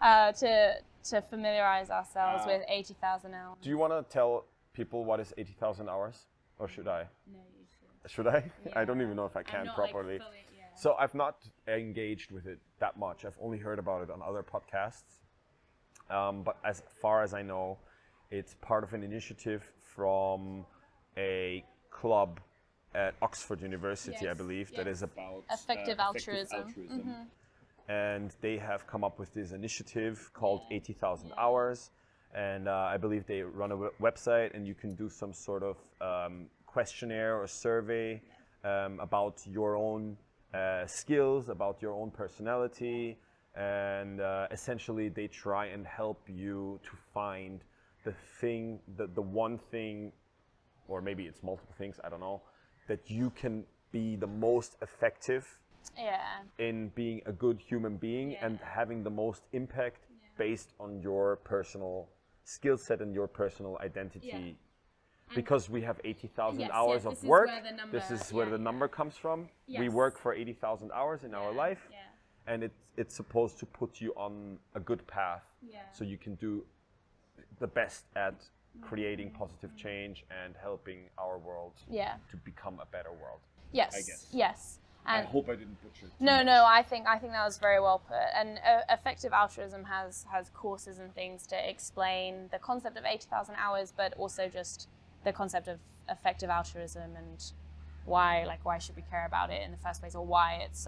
to familiarize ourselves with 80,000 hours? Do you want to tell people what is 80,000 hours, or should I? No, you should. Should I? I don't even know if I can properly. So I've not engaged with it that much. I've only heard about it on other podcasts. But as far as I know, it's part of an initiative from a club at Oxford University, I believe, that is about effective altruism. And they have come up with this initiative called 80,000 Hours. And I believe they run a website, and you can do some sort of questionnaire or survey about your own skills, about your own personality. And essentially they try and help you to find the one thing, or maybe it's multiple things, I don't know, that you can be the most effective in being a good human being and having the most impact based on your personal skill set and your personal identity. Because we have 80,000 hours of work, this is where the number comes from. We work for 80,000 hours in our life, and it's supposed to put you on a good path, so you can do the best at creating positive change and helping our world to become a better world. Yes, I guess. yes. And I hope I didn't butcher it. No, I think that was very well put. And effective altruism has courses and things to explain the concept of 80,000 hours, but also just the concept of effective altruism and why should we care about it in the first place, or why it's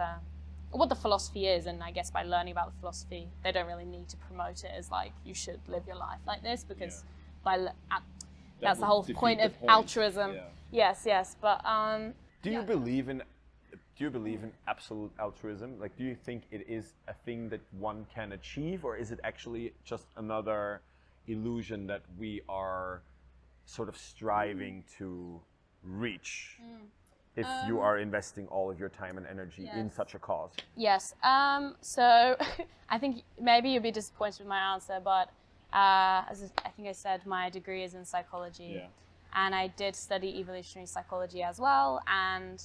what the philosophy is. And I guess by learning about the philosophy, they don't really need to promote it as like you should live your life like this, because that's the whole point of altruism. Yes, but do you believe in absolute altruism? Like, do you think it is a thing that one can achieve, or is it actually just another illusion that we are sort of striving to reach if you are investing all of your time and energy in such a cause? Yes. So I think maybe you'll be disappointed with my answer, but as I think I said, my degree is in psychology, and I did study evolutionary psychology as well. And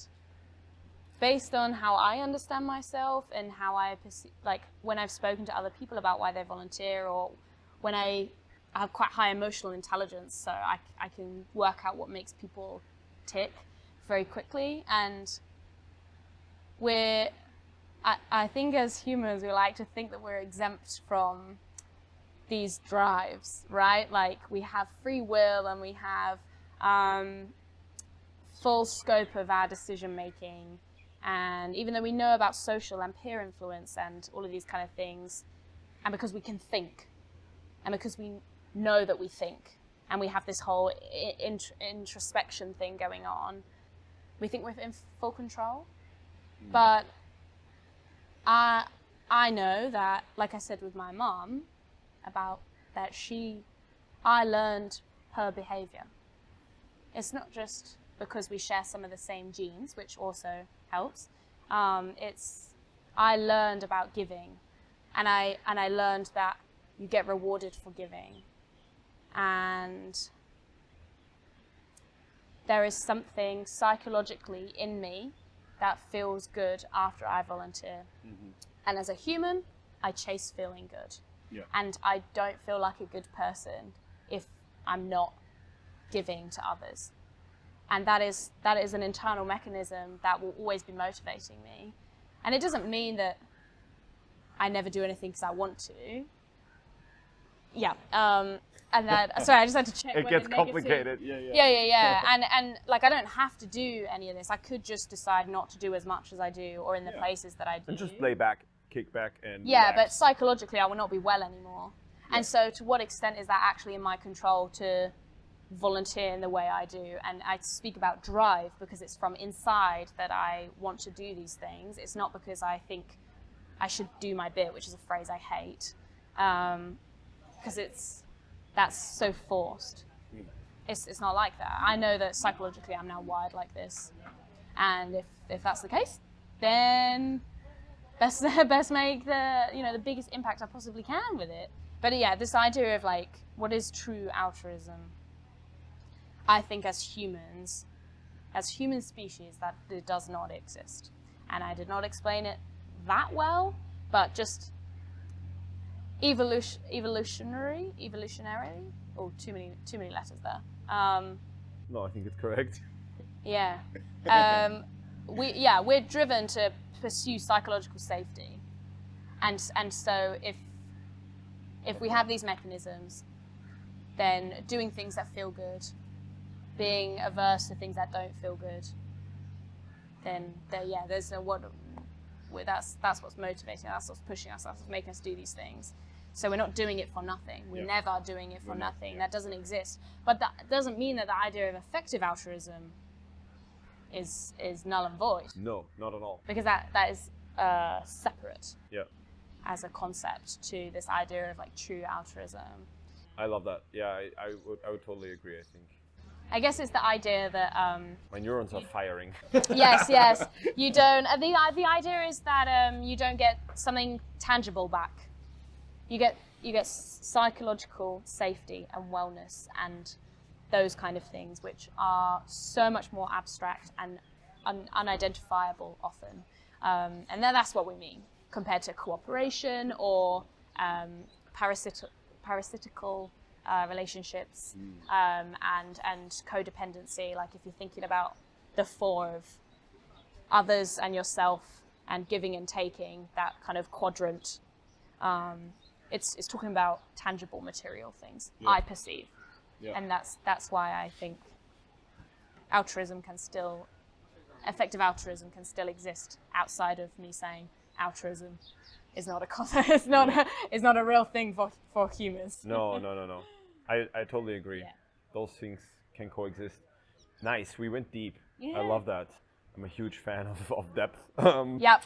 based on how I understand myself and how I perceive, like when I've spoken to other people about why they volunteer, or when I have quite high emotional intelligence, so I can work out what makes people tick very quickly. And I think as humans, we like to think that we're exempt from these drives, right? Like we have free will and we have full scope of our decision making. And even though we know about social and peer influence and all of these kind of things, and because we can think, and because we know that we think, and we have this whole introspection thing going on, we think we're in full control. But I know that, like I said with my mom, about that I learned her behavior. It's not just because we share some of the same genes, which also helps. I learned about giving, and I learned that you get rewarded for giving, and there is something psychologically in me that feels good after I volunteer. Mm-hmm. And as a human, I chase feeling good. Yeah. And I don't feel like a good person if I'm not giving to others. And that is an internal mechanism that will always be motivating me. And it doesn't mean that I never do anything because I want to. Yeah. And that, sorry, I just had to check. It gets complicated. Yeah. And like, I don't have to do any of this. I could just decide not to do as much as I do, or in the places that I do. And just lay back, kick back, and yeah, relax. But psychologically, I will not be well anymore. Yeah. And so, to what extent is that actually in my control to volunteer in the way I do? And I speak about drive because it's from inside that I want to do these things. It's not because I think I should do my bit, which is a phrase I hate, because that's so forced. It's not like that. I know that psychologically I'm now wired like this, and if that's the case, then best make the biggest impact I possibly can with it. But yeah, this idea of like, what is true altruism? I think as human species, that it does not exist, and I did not explain it that well, but just evolutionary. Oh, too many letters there. No, I think it's correct. Yeah. We're driven to pursue psychological safety, and so if we have these mechanisms, then doing things that feel good, being averse to things that don't feel good, then there's that's what's motivating us, that's what's pushing us, that's what's making us do these things. So we're not doing it for nothing. We're never doing it for nothing. That doesn't exist. But that doesn't mean that the idea of effective altruism is null and void. No, not at all. Because that is separate as a concept to this idea of like true altruism. I love that. Yeah, I would totally agree, I think. I guess it's the idea that my neurons are firing. Yes. You don't. The idea is that you don't get something tangible back. You get psychological safety and wellness and those kind of things, which are so much more abstract and unidentifiable often. And then that's what we mean compared to cooperation or parasitical relationships and codependency. Like if you're thinking about the four of others and yourself and giving and taking, that kind of quadrant, it's talking about tangible material things, I perceive. And that's why I think effective altruism can still exist outside of me saying altruism is not it's not a real thing for humans. No. I totally agree. Yeah. Those things can coexist. Nice. We went deep. Yeah. I love that. I'm a huge fan of depth. Yep.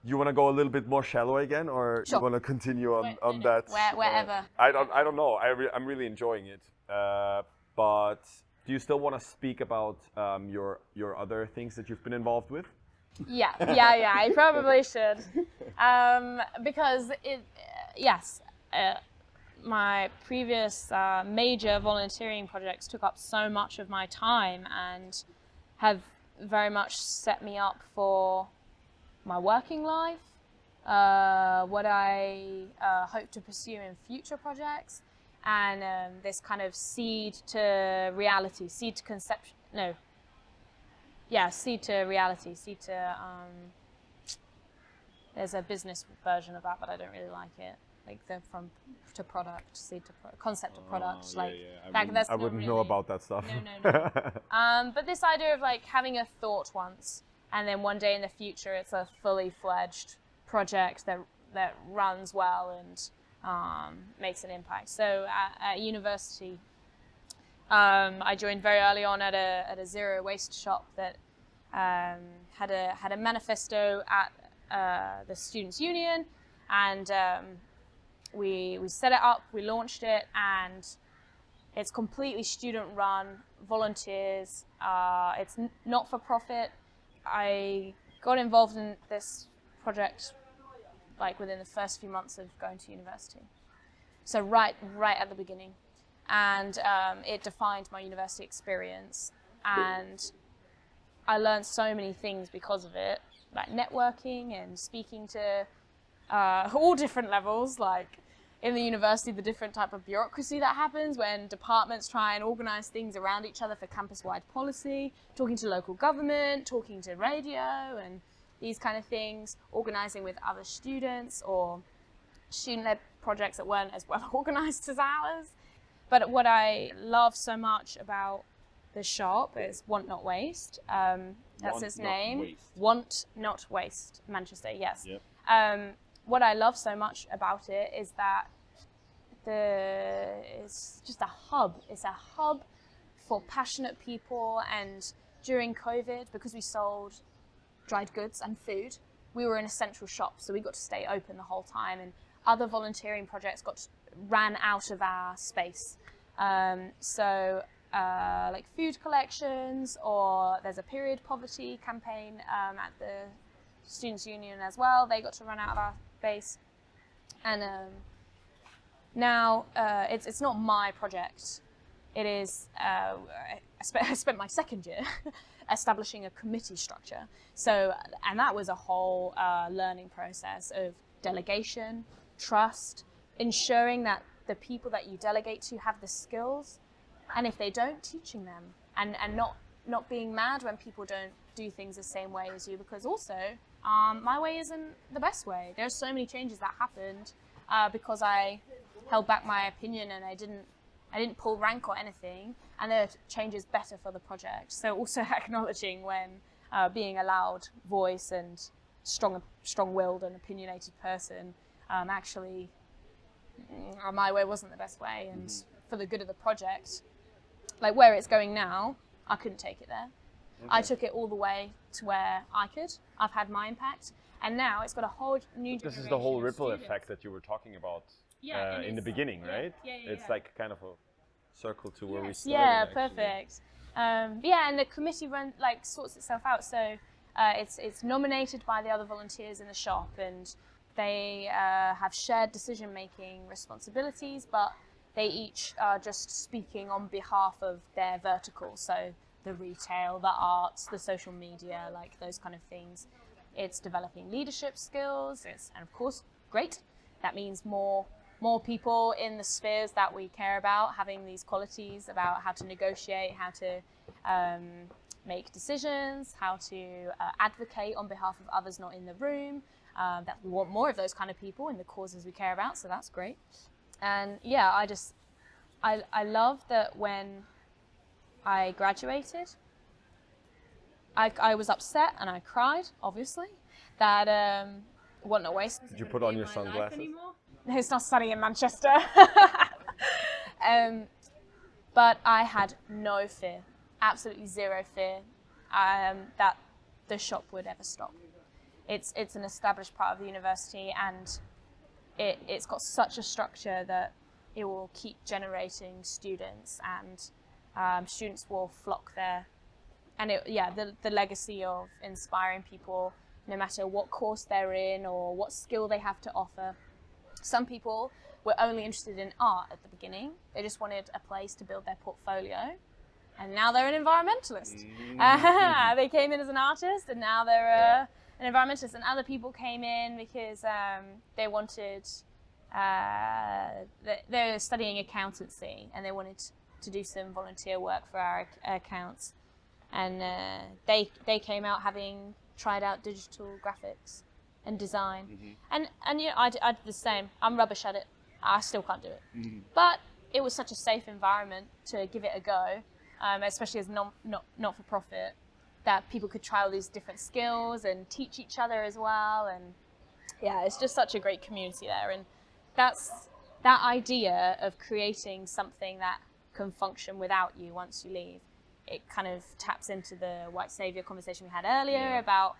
You want to go a little bit more shallow again, or sure. You want to continue on that? Wherever. I don't know. I'm really enjoying it. But do you still want to speak about your other things that you've been involved with? Yeah. I probably should, because my previous major volunteering projects took up so much of my time and have very much set me up for my working life, what I hope to pursue in future projects, and this kind of seed to reality, seed to reality, there's a business version of that, but I don't really like it. Like from to product, seed to concept to product. I wouldn't know about that stuff. No. But this idea of like having a thought once, and then one day in the future, it's a fully fledged project that runs well and makes an impact. So at university, I joined very early on at a zero waste shop that had a manifesto at the Students' Union, and we set it up, we launched it, and it's completely student-run, volunteers. It's not for profit. I got involved in this project like within the first few months of going to university. So right at the beginning. And it defined my university experience. And I learned so many things because of it, like networking and speaking to all different levels, like in the university, the different type of bureaucracy that happens when departments try and organize things around each other for campus-wide policy, talking to local government, talking to radio and these kind of things, organizing with other students or student-led projects that weren't as well organized as ours. But what I love so much about the shop is Want Not Waste. That's its name. Want Not Waste, Manchester, yes. Yep. What I love so much about it is that it's just a hub. It's a hub for passionate people, and during COVID, because we sold dried goods and food, we were in a central shop, so we got to stay open the whole time, and other volunteering projects ran out of our space. Like food collections, or there's a period poverty campaign at the Students' Union as well. They got to run out of our space. And now it's not my project. It is, I spent my second year establishing a committee structure. And that was a whole learning process of delegation, trust, ensuring that the people that you delegate to have the skills, and if they don't, teaching them, and not being mad when people don't do things the same way as you, because also my way isn't the best way. There's so many changes that happened because I held back my opinion and I didn't pull rank or anything, and there are changes better for the project. So also acknowledging when being a loud voice and strong-willed and opinionated person actually my way wasn't the best way, and for the good of the project, like where it's going now, I couldn't take it there. Okay. I took it all the way to where I could. I've had my impact, and now it's got a whole new generation. This is the whole ripple effect that you were talking about in the beginning, right? It's like kind of a circle to where we started. Yeah, perfect. And the committee sorts itself out. So it's nominated by the other volunteers in the shop, and they have shared decision-making responsibilities, but they each are just speaking on behalf of their vertical. So the retail, the arts, the social media, like those kind of things. It's developing leadership skills. And of course, great. That means more people in the spheres that we care about, having these qualities about how to negotiate, how to make decisions, how to advocate on behalf of others not in the room. That we want more of those kind of people in the causes we care about, so that's great. And I love that when I graduated, I was upset and I cried, obviously, that Want Not Waste. Did you put on your sunglasses? It's not sunny in Manchester. But I had no fear, absolutely zero fear, that the shop would ever stop. It's an established part of the university, and it's got such a structure that it will keep generating students, and students will flock there. And the legacy of inspiring people, no matter what course they're in or what skill they have to offer. Some people were only interested in art at the beginning. They just wanted a place to build their portfolio. And now they're an environmentalist. They came in as an artist, and now they're an environmentalist. And other people came in because they wanted, they're studying accountancy, and they wanted to do some volunteer work for our accounts. And they came out having tried out digital graphics and design. And I did the same. I'm rubbish at it. I still can't do it. But it was such a safe environment to give it a go, especially as not for profit, that people could try all these different skills and teach each other as well. And it's just such a great community there. And that idea of creating something that can function without you once you leave. It kind of taps into the white savior conversation we had earlier about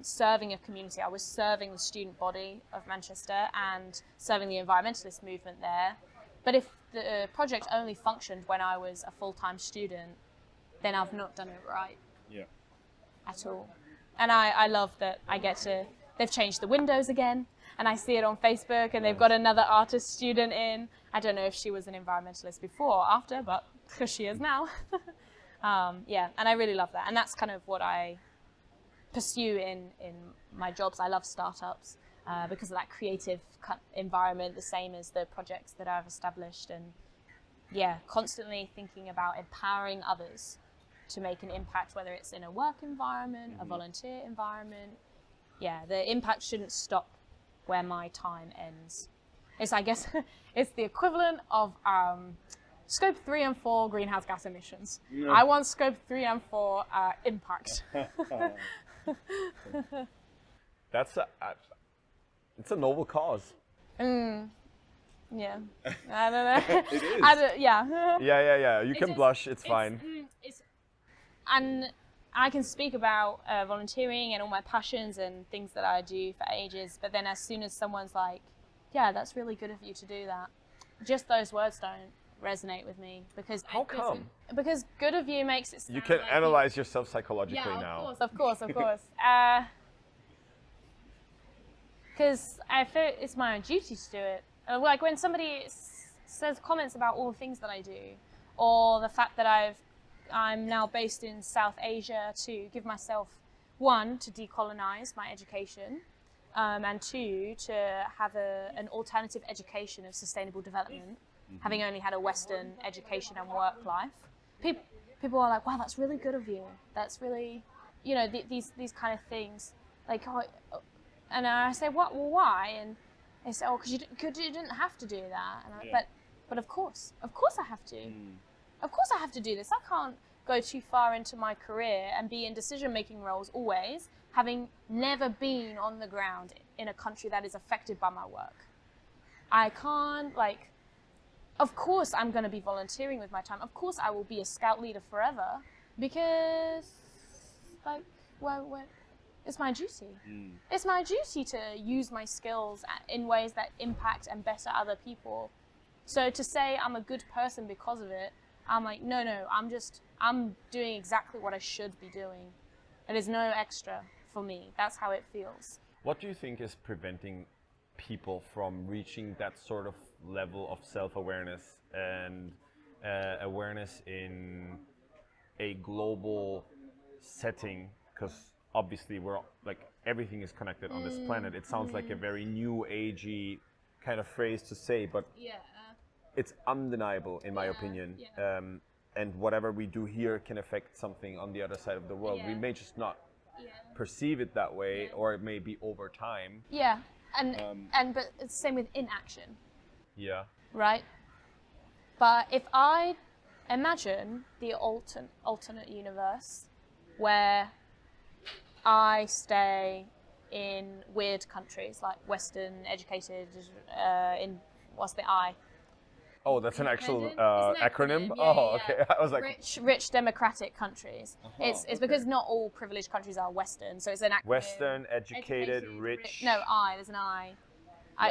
serving a community. I was serving the student body of Manchester and serving the environmentalist movement there. But if the project only functioned when I was a full-time student, then I've not done it right at all. And I love that I get to, they've changed the windows again, and I see it on Facebook, and they've got another artist student in. I don't know if she was an environmentalist before or after, but she is now. And I really love that. And that's kind of what I pursue in my jobs. I love startups because of that creative environment, the same as the projects that I've established. And constantly thinking about empowering others to make an impact, whether it's in a work environment, a volunteer environment. The impact shouldn't stop where my time ends. It's, I guess, it's the equivalent of Scope 3 and 4 greenhouse gas emissions. No. I want Scope 3 and 4 impact. It's a noble cause. Yeah, I don't know. It is. Yeah. You can blush. It's fine. And I can speak about volunteering and all my passions and things that I do for ages. But then as soon as someone's like, "Yeah, that's really good of you to do that," just those words don't resonate with me, because how come? Because good of you makes it sound you can like analyze yourself psychologically now. Of course. Because I feel it's my own duty to do it. Like when somebody says comments about all the things that I do, or the fact that I'm now based in South Asia to give myself, one, to decolonize my education, and two, to have an alternative education of sustainable development, having only had a Western education and work life. People are like, wow, that's really good of you. That's really, these kind of things. Like, and I say, what? Well, why? And they say, because you didn't have to do that. And but of course I have to. Of course I have to do this. I can't go too far into my career and be in decision-making roles always, having never been on the ground in a country that is affected by my work. I can't, of course I'm going to be volunteering with my time. Of course I will be a scout leader forever, because, it's my duty. It's my duty to use my skills in ways that impact and better other people. So to say I'm a good person because of it, I'm like, no, I'm doing exactly what I should be doing. There is no extra for me. That's how it feels. What do you think is preventing people from reaching that sort of level of self-awareness and awareness in a global setting? Because obviously we're everything is connected on this planet. It sounds like a very new agey kind of phrase to say, but it's undeniable in my opinion. And whatever we do here can affect something on the other side of the world. We may just not perceive it that way, or it may be over time. But it's the same with inaction. Right? But if I imagine the alternate universe where I stay in weird countries, like Western educated, what's the I? Oh, that's an actual acronym? Okay. I was like... Rich democratic countries. It's because not all privileged countries are Western, so it's an acronym. Western, educated, rich... No, there's an I.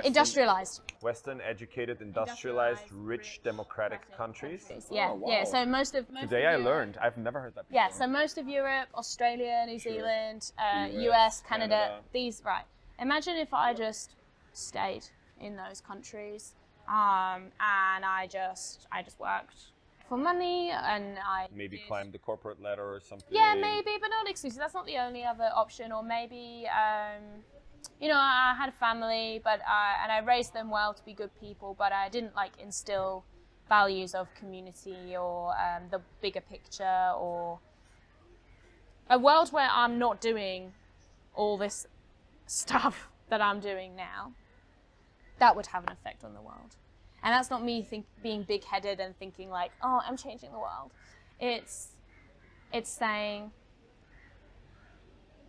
Industrialized. Western, educated, industrialized, rich democratic countries? So most of Today I learned. I've never heard that before. So most of Europe, Australia, New Zealand, US, Canada, these, right. Imagine if I just stayed in those countries. And I just worked for money, and I maybe climbed the corporate ladder or something. Yeah, maybe, but not exclusively. That's not the only other option. Or maybe, I had a family, and I raised them well to be good people, but I didn't instill values of community or the bigger picture, or a world where I'm not doing all this stuff that I'm doing now. That would have an effect on the world. And that's not me being big-headed and thinking I'm changing the world. It's saying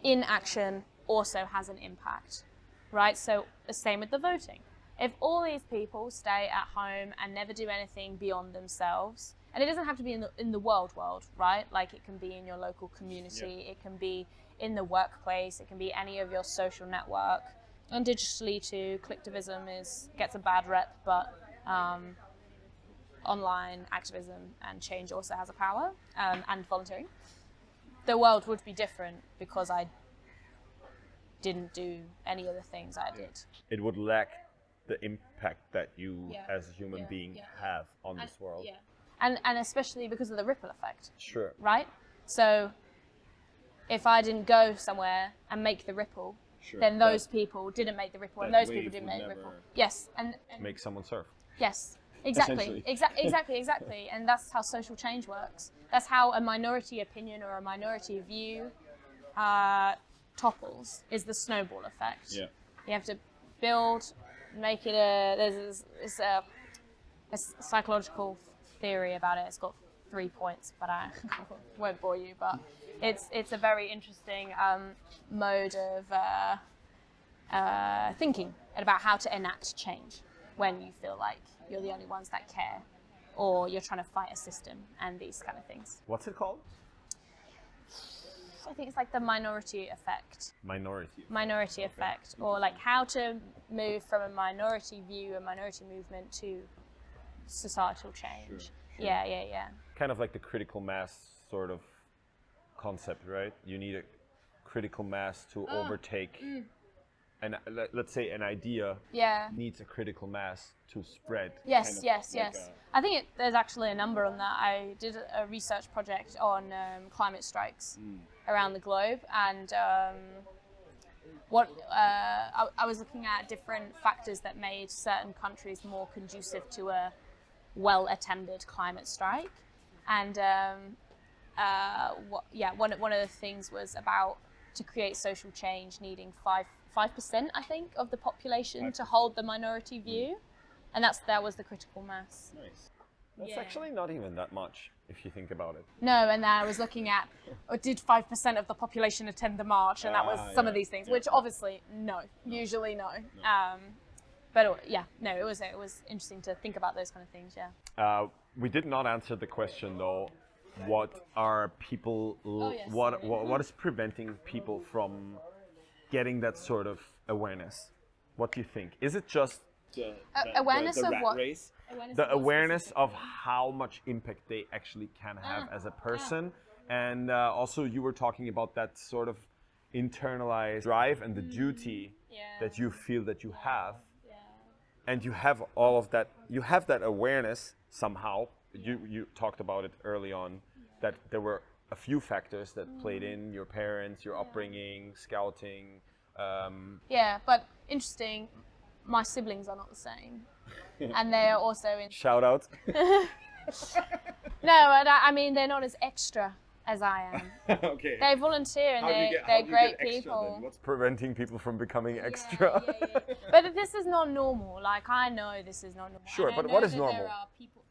inaction also has an impact, right? So the same with the voting. If all these people stay at home and never do anything beyond themselves And it doesn't have to be in the world, right? Like it can be in your local community, it can be in the workplace, it can be any of your social network. And digitally too, collectivism gets a bad rep, but online activism and change also has a power, and volunteering. The world would be different because I didn't do any of the things I did. It would lack the impact that you as a human being have on this world. Yeah. And especially because of the ripple effect. Sure. Right? So if I didn't go somewhere and make the ripple, then those people didn't make the ripple, and those people didn't make the ripple. Yes, and make someone surf. Yes, exactly, exactly, and that's how social change works. That's how a minority opinion or a minority view topples. Is the snowball effect. Yeah, you have to build, make it there's a psychological theory about it. It's got 3 points, but I won't bore you. But it's a very interesting mode of thinking about how to enact change when you feel like you're the only ones that care, or you're trying to fight a system and these kind of things. What's it called? I think it's like the minority effect. Minority effect, or like how to move from a minority view, a minority movement to societal change. Sure. Yeah. Kind of like the critical mass sort of concept, right? You need a critical mass to overtake, and let's say an idea needs a critical mass to spread. Yes. I think there's actually a number on that. I did a research project on climate strikes around the globe, and I was looking at different factors that made certain countries more conducive to a well-attended climate strike, and one of the things was about to create social change needing 5%, I think, of the population to hold the minority view, and that was the critical mass. Nice. That's actually not even that much if you think about it. No, and then I was looking at, did 5% of the population attend the march, and that was some of these things, which obviously usually no. But it was interesting to think about those kind of things. We did not answer the question though. What are people? What is preventing people from getting that sort of awareness? What do you think? Is it just awareness the of rat what? race? The awareness of how much impact they actually can have as a person, and also you were talking about that sort of internalized drive and the duty that you feel that you have. And you have all of that, you have that awareness somehow. You talked about it early on, that there were a few factors that played in: your parents, your upbringing, scouting. But interesting, my siblings are not the same. And they are also in... Shout out. No, I mean, they're not as extra as I am. Okay. They volunteer and they're great people. What's preventing people from becoming extra? But this is not normal. Like, I know this is not normal. Sure, but what is normal?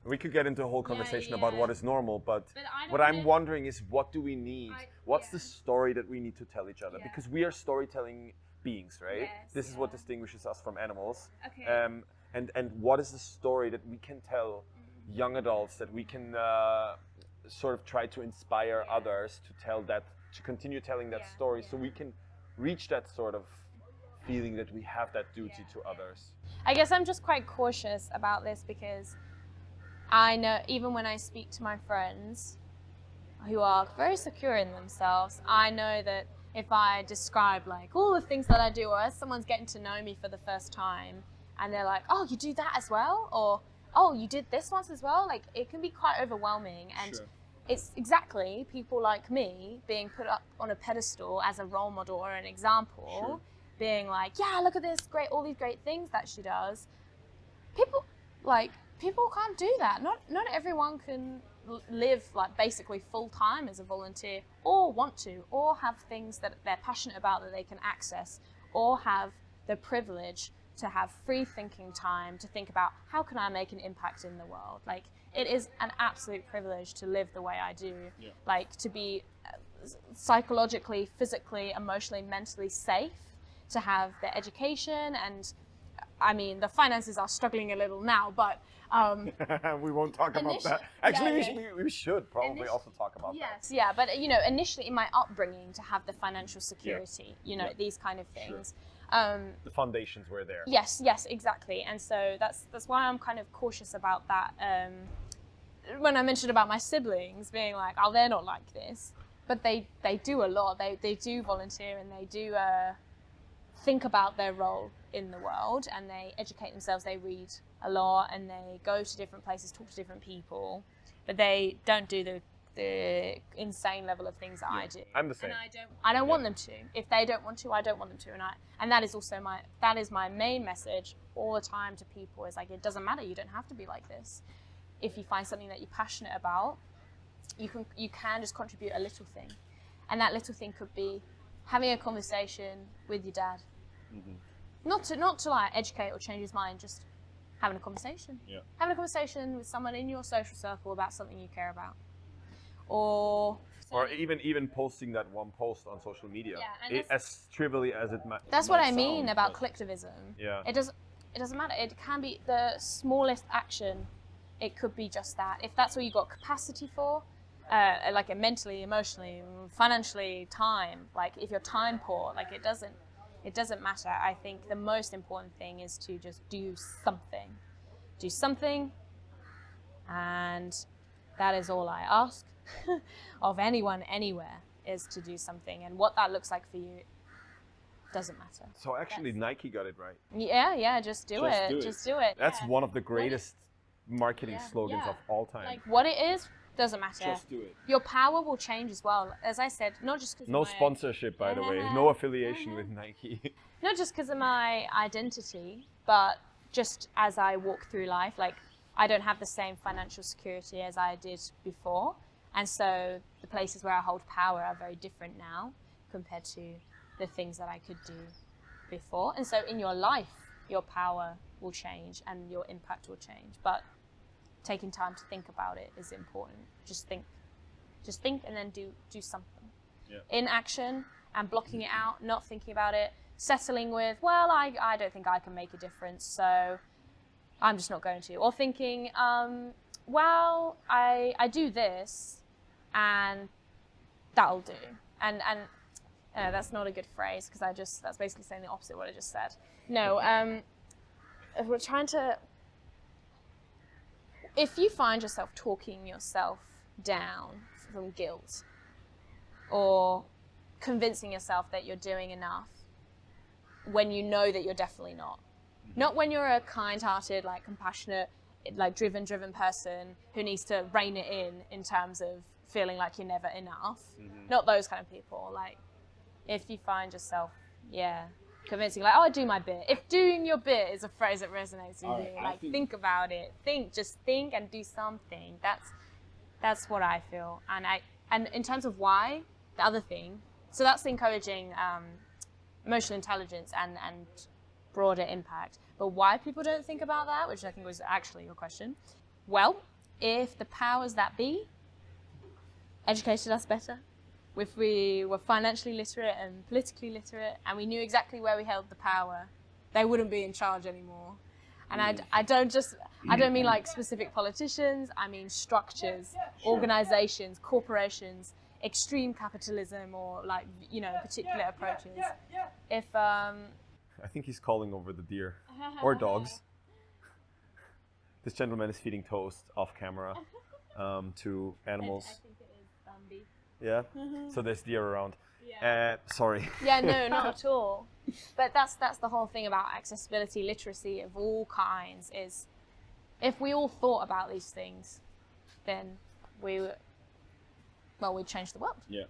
We could get into a whole conversation about what is normal, but what I'm wondering is, what do we need? What's the story that we need to tell each other? Because we are storytelling beings, right? This is what distinguishes us from animals. Okay. And what is the story that we can tell young adults, that we can sort of try to inspire others to tell that, to continue telling that story, so we can reach that sort of feeling that we have that duty to others? I guess I'm just quite cautious about this, because I know, even when I speak to my friends who are very secure in themselves, I know that if I describe like all the things that I do, or as someone's getting to know me for the first time and they're like, oh, you do that as well? Or, oh, you did this once as well? Like, it can be quite overwhelming. And it's exactly people like me being put up on a pedestal as a role model or an example, being like, yeah, look at this all these great things that she does. People can't do that. Not everyone can live like basically full time as a volunteer, or want to, or have things that they're passionate about that they can access, or have the privilege to have free thinking time to think about, how can I make an impact in the world? Like, it is an absolute privilege to live the way I do, like to be psychologically, physically, emotionally, mentally safe, to have the education and I mean, the finances are struggling a little now, but we won't talk about that. Actually, we should probably also talk about that. Yes, yeah, but initially in my upbringing, to have the financial security, these kind of things. Sure. The foundations were there. Yes, exactly, and so that's why I'm kind of cautious about that. When I mentioned about my siblings being like, oh, they're not like this, but they do a lot. They do volunteer, and they do think about their role in the world, and they educate themselves. They read a lot, and they go to different places, talk to different people, but they don't do the insane level of things that I do. I'm the same. And I don't want them to. If they don't want to, I don't want them to. And that is also my main message all the time to people, is like, it doesn't matter. You don't have to be like this. If you find something that you're passionate about, you can just contribute a little thing, and that little thing could be having a conversation with your dad. Mm-hmm. Not to like educate or change his mind, just having a conversation. Yeah. Having a conversation with someone in your social circle about something you care about. Or even posting that one post on social media. Yeah, as trivially as it might. That's what I mean about collectivism. Yeah. It doesn't matter. It can be the smallest action. It could be just that. If that's what you got capacity for, like mentally, emotionally, financially, time. Like if you're time poor, like it doesn't matter. I think the most important thing is to just do something. Do something, and that is all I ask of anyone, anywhere, is to do something. And what that looks like for you doesn't matter. So actually, Nike got it right. Yeah, just do it. Just do it. That's one of the greatest marketing slogans of all time. Like what it is doesn't matter. Just do it. Your power will change as well. As I said, not just because no sponsorship, by the way, no affiliation with Nike. Not just because of my identity, but just as I walk through life, like I don't have the same financial security as I did before, and so the places where I hold power are very different now compared to the things that I could do before. And so in your life, your power will change and your impact will change, but taking time to think about it is important. Just think and then do something. In action, and blocking it out, not thinking about it, settling with, well, I don't think I can make a difference, so I'm just not going to. Or thinking, well, I do this and that'll do. And that's not a good phrase, because that's basically saying the opposite of what I just said. No, if we're trying to, if you find yourself talking yourself down from guilt, or convincing yourself that you're doing enough when you know that you're definitely not when you're a kind-hearted, like compassionate, like driven person who needs to rein it in terms of feeling like you're never enough, not those kind of people. Like if you find yourself convincing, like, oh, I do my bit. If doing your bit is a phrase that resonates with you, like think about it. Just think and do something. That's what I feel. And in terms of why, the other thing, so that's encouraging emotional intelligence and broader impact. But why people don't think about that, which I think was actually your question. Well, if the powers that be educated us better, if we were financially literate and politically literate, and we knew exactly where we held the power, they wouldn't be in charge anymore. And I don't mean like specific politicians, I mean structures, organizations, corporations, extreme capitalism, or like, particular approaches. If I think he's calling over the deer or dogs. This gentleman is feeding toast off camera to animals. I think it is Bambi. Yeah. So there's deer around. Yeah. Sorry. Yeah, no, not at all. But that's the whole thing about accessibility, literacy of all kinds, is if we all thought about these things, then we'd change the world. Yeah.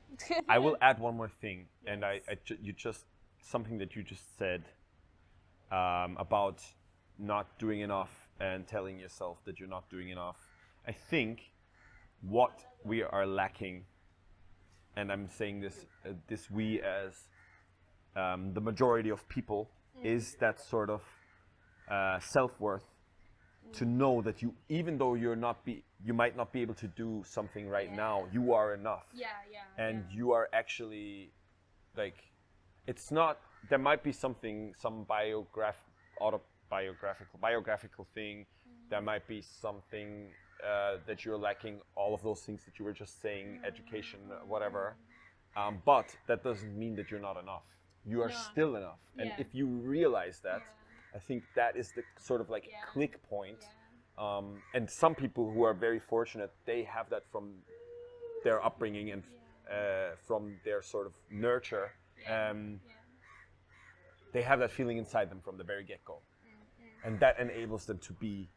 I will add one more thing, and something that you just said about not doing enough and telling yourself that you're not doing enough. I think what we are lacking, and I'm saying this we as the majority of people, is that sort of self-worth, to know that you, even though you might not be able to do something right now, you are enough. And you are actually, like, it's not, there might be some biographical thing. There might be something that you're lacking, all of those things that you were just saying, education, whatever. But that doesn't mean that you're not enough. You are still enough. And if you realize that, I think that is the sort of like click point. And some people who are very fortunate, they have that from their upbringing and from their sort of nurture. They have that feeling inside them from the very get-go. And that enables them to be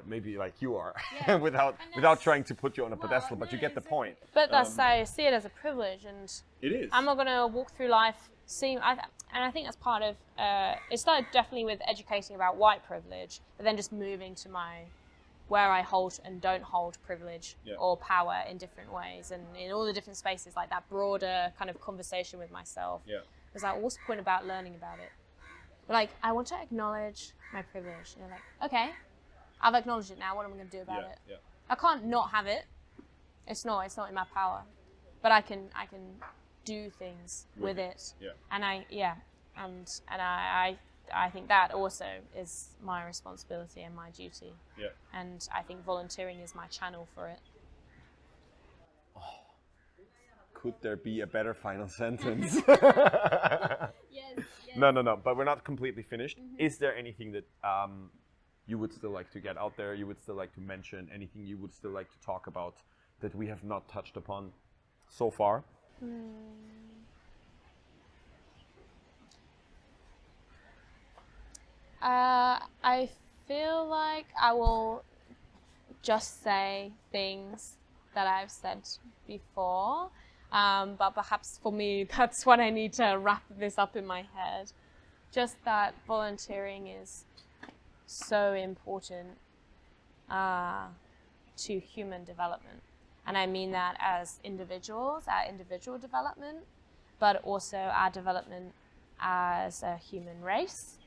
maybe like you are, without trying to put you on a pedestal, but you get the point. But that's, I see it as a privilege, and it is. I'm not going to walk through life and I think that's part of, it started definitely with educating about white privilege, but then just moving to where I hold and don't hold privilege or power in different ways, and in all the different spaces, like that broader kind of conversation with myself. It was like, what's the point about learning about it? But like, I want to acknowledge my privilege. And you're like, okay, I've acknowledged it now. What am I going to do about it? I can't not have it. It's not in my power. But I can do things with it. And I think that also is my responsibility and my duty. And I think volunteering is my channel for it. Could there be a better final sentence? Yes. No. But we're not completely finished. Is there anything that you would still like to get out there? You would still like to mention anything you would still like to talk about that we have not touched upon so far? I feel like I will just say things that I've said before. But perhaps for me, that's what I need to wrap this up in my head. Just that volunteering is so important to human development. And I mean that as individuals, our individual development, but also our development as a human race,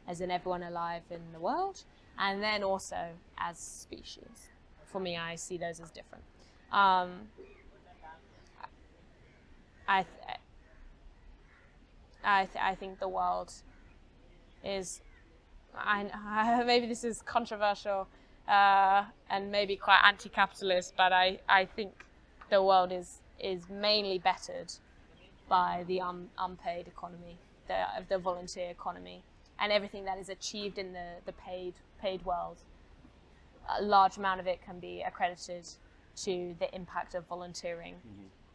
as in everyone alive in the world, and then also as species. For me, I see those as different. I think the world is, maybe this is controversial and maybe quite anti-capitalist, but I think the world is mainly bettered by the unpaid economy, the volunteer economy, and everything that is achieved in the paid world. A large amount of it can be accredited to the impact of volunteering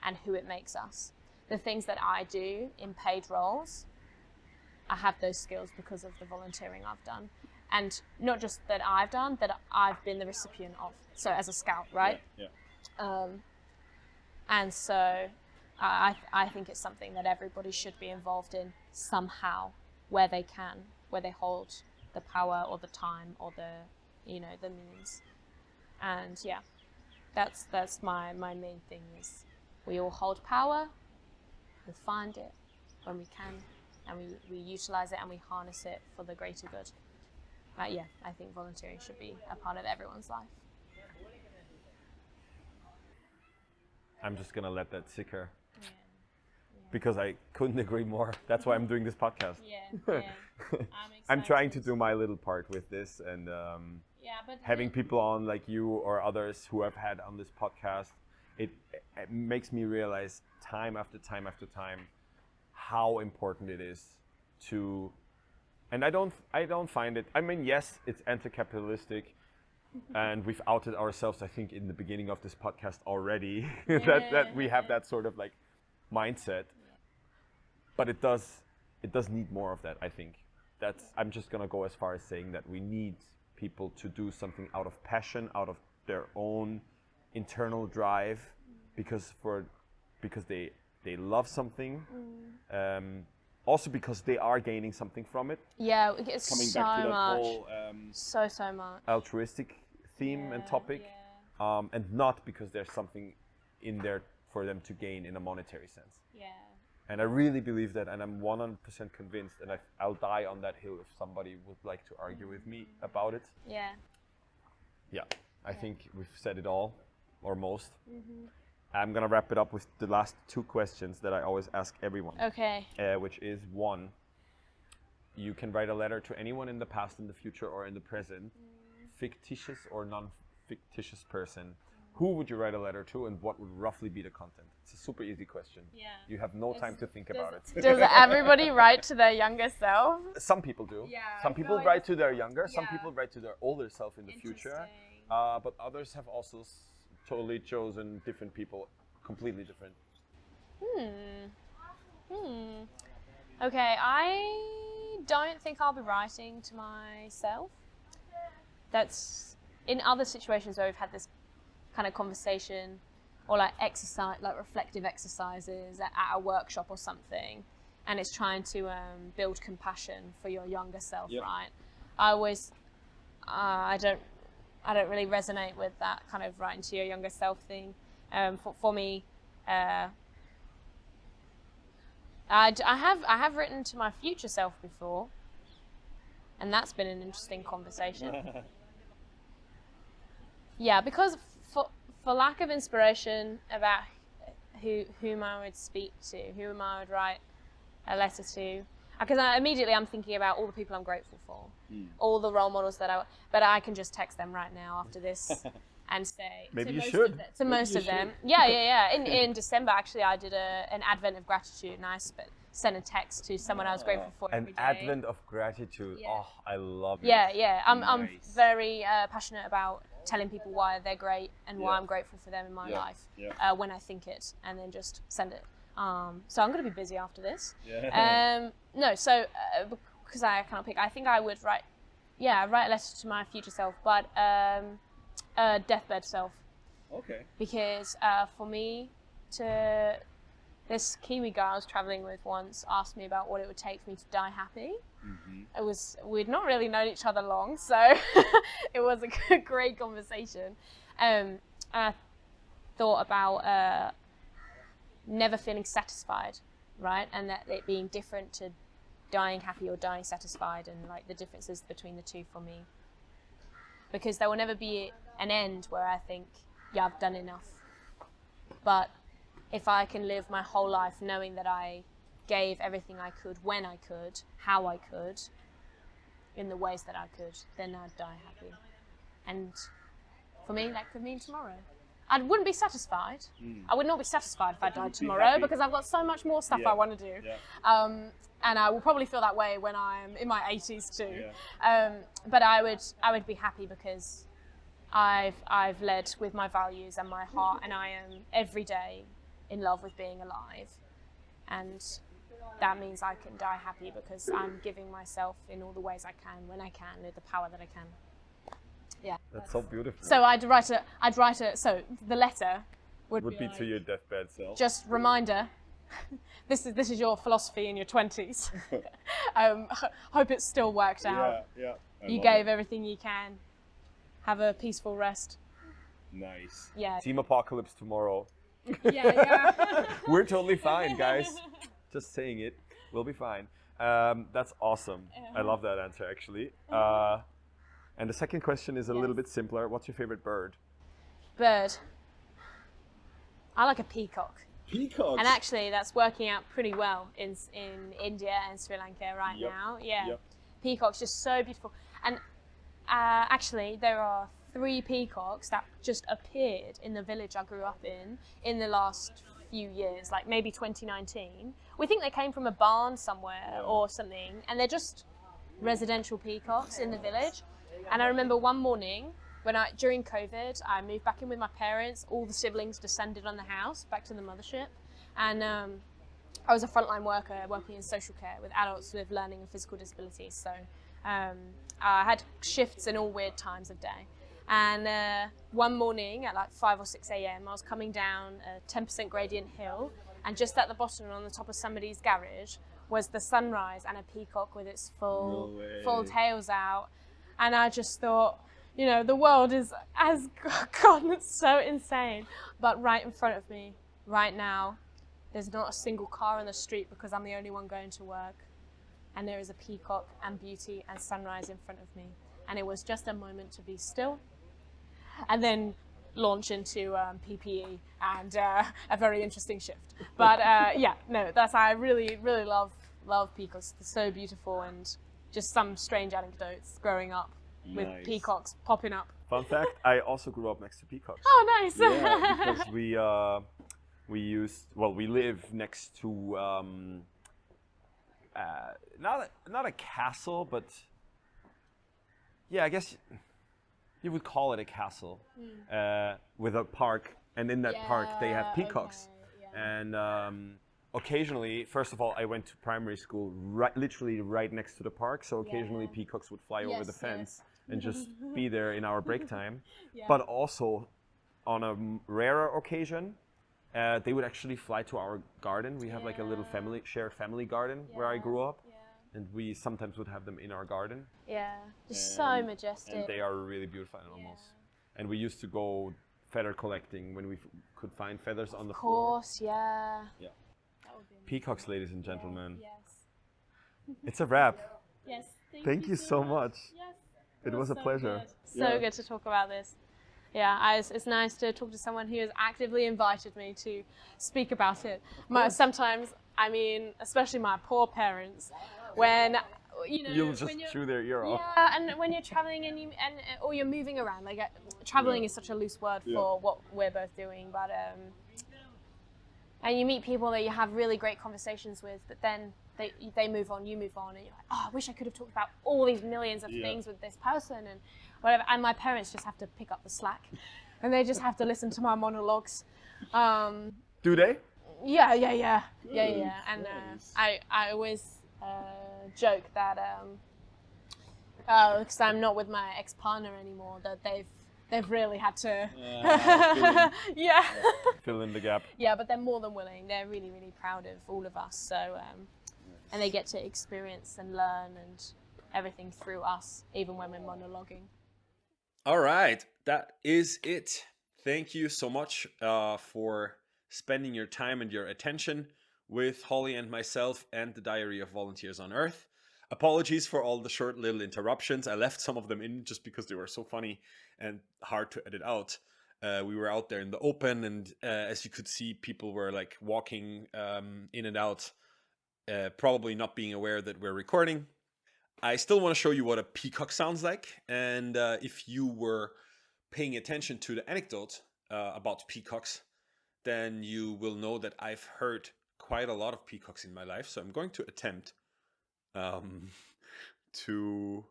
and who it makes us. The things that I do in paid roles, I have those skills because of the volunteering I've done. And not just that I've done, that I've been the recipient of. So as a scout, right? And so I think it's something that everybody should be involved in somehow, where they can, where they hold the power or the time or the means. And that's my main thing is we all hold power, we find it when we can, and we utilize it and we harness it for the greater good. But I think volunteering should be a part of everyone's life. I'm just gonna let that sit here. Because I couldn't agree more. That's why I'm doing this podcast. I'm trying to do my little part with this, and having people on like you or others who I've had on this podcast, it makes me realize time after time after time how important it is to. And I don't find it. I mean, yes, it's anti-capitalistic, and we've outed ourselves. I think in the beginning of this podcast already that we have that sort of like mindset. But it does need more of that, I think. I'm just gonna go as far as saying that we need people to do something out of passion, out of their own internal drive, because they love something, also because they are gaining something from it. Yeah, it's coming so back to that much. whole So much altruistic theme and topic, and not because there's something in there for them to gain in a monetary sense. And I really believe that, and I'm 100% convinced, and I'll die on that hill if somebody would like to argue with me about it. I think we've said it all, or most. I'm gonna wrap it up with the last two questions that I always ask everyone. Okay. Which is one, you can write a letter to anyone in the past, in the future, or in the present, fictitious or non-fictitious person, who would you write a letter to, and what would roughly be the content? It's a super easy question. Yeah. You have no time to think about it. Does everybody write to their younger self? Some people do. Yeah, Some people write to their younger, some people write to their older self in the future. Interesting. But others have also totally chosen different people, completely different. Okay, I don't think I'll be writing to myself. That's in other situations where we've had this kind of conversation, or like exercise, like reflective exercises at a workshop or something, and it's trying to build compassion for your younger self, right? I always, I don't really resonate with that kind of writing to your younger self thing. For me, I have written to my future self before, and that's been an interesting conversation. Yeah, because for lack of inspiration about whom I would speak to, whom I would write a letter to, because immediately I'm thinking about all the people I'm grateful for, all the role models but I can just text them right now after this and say Maybe to you most should. of them, to most of them. Yeah. In December, actually, I did an Advent of Gratitude, and I sent a text to someone I was grateful for every An day. Advent of Gratitude. Yeah. Oh, I love it. Yeah. I'm Nice. very passionate about telling people why they're great and why I'm grateful for them in my life when I think it, and then just send it. So I'm going to be busy after this. Because I cannot pick, I think I would write a letter to my future self, but deathbed self. Okay. Because for me this Kiwi guy I was traveling with once asked me about what it would take for me to die happy. We'd not really known each other long, so it was a great conversation. I thought about never feeling satisfied, right? And that it being different to dying happy or dying satisfied, and like the differences between the two for me. Because there will never be an end where I think, yeah, I've done enough. But if I can live my whole life knowing that I gave everything I could, when I could, how I could, in the ways that I could, then I'd die happy. And for me, that could mean tomorrow. I wouldn't be satisfied. I would not be satisfied if I died tomorrow, because I've got so much more stuff I want to do. And I will probably feel that way when I'm in my 80s too. But I would be happy because I've led with my values and my heart, and I am every day in love with being alive. And that means I can die happy because I'm giving myself in all the ways I can, when I can, with the power that I can. Yeah. That's so beautiful. So so the letter would be to your deathbed self. just reminder, this is your philosophy in your 20s. Hope it still worked out. Yeah. You gave everything you can. Have a peaceful rest. Nice. Yeah. Team apocalypse tomorrow. Yeah. We're totally fine, guys. Just saying it. We'll be fine. That's awesome. I love that answer, actually. And the second question is a little bit simpler. What's your favorite bird? Bird. I like a peacock. Peacocks. And actually, that's working out pretty well in India and Sri Lanka right now. Yeah. Yep. Peacock's just so beautiful. And actually, there are 3 peacocks that just appeared in the village I grew up in the last few years, like maybe 2019. We think they came from a barn somewhere or something, and they're just residential peacocks in the village. And I remember one morning during COVID, I moved back in with my parents. All the siblings descended on the house back to the mothership, and I was a frontline worker working in social care with adults with learning and physical disabilities. So I had shifts in all weird times of day. And one morning at like 5 or 6 a.m, I was coming down a 10% gradient hill, and just at the bottom on the top of somebody's garage was the sunrise and a peacock with its full tails out. And I just thought, the world has gone so insane. But right in front of me, right now, there's not a single car on the street because I'm the only one going to work. And there is a peacock and beauty and sunrise in front of me. And it was just a moment to be still and then launch into PPE and a very interesting shift. But I really, really love love peacocks. They're so beautiful, and just some strange anecdotes growing up with peacocks popping up. Fun fact, I also grew up next to peacocks. Oh, nice. Yeah, because we live next to not a castle, but yeah, I guess you would call it a castle, with a park, and in that park they have peacocks. Okay, yeah. And occasionally, first of all, I went to primary school literally right next to the park, so occasionally peacocks would fly over the fence and just be there in our break time. Yeah. But also, on a rarer occasion, they would actually fly to our garden. We have like a little shared family garden where I grew up. And we sometimes would have them in our garden. Yeah, just so majestic. And they are really beautiful animals. And we used to go feather collecting when we could find feathers on the floor. Of course, yeah. Yeah. That would be Peacocks, ladies and gentlemen. Yes. It's a wrap. Yes. Thank you so much. Yes. It was a pleasure. Good. So good to talk about this. Yeah, it's nice to talk to someone who has actively invited me to speak about it. Sometimes, I mean, especially my poor parents, when you'll just chew their ear off. Yeah, and when you're traveling or you're moving around, like traveling is such a loose word for what we're both doing, but and you meet people that you have really great conversations with, but then they move on, you move on, and you're like, oh, I wish I could have talked about all these millions of things with this person and whatever. And my parents just have to pick up the slack, and they just have to listen to my monologues. Do they? Yeah. And I always joke that because I'm not with my ex-partner anymore, that they've really had to fill in the gap. Yeah, but they're more than willing. They're really, really proud of all of us. So and they get to experience and learn and everything through us, even when we're monologuing. All right, that is it. Thank you so much for spending your time and your attention with Holly and myself and the Diary of Volunteers on Earth. Apologies for all the short little interruptions. I left some of them in just because they were so funny and hard to edit out. We were out there in the open, and as you could see, people were like walking in and out, probably not being aware that we're recording. I still want to show you what a peacock sounds like, and if you were paying attention to the anecdote about peacocks, then you will know that I've heard quite a lot of peacocks in my life. So I'm going to attempt to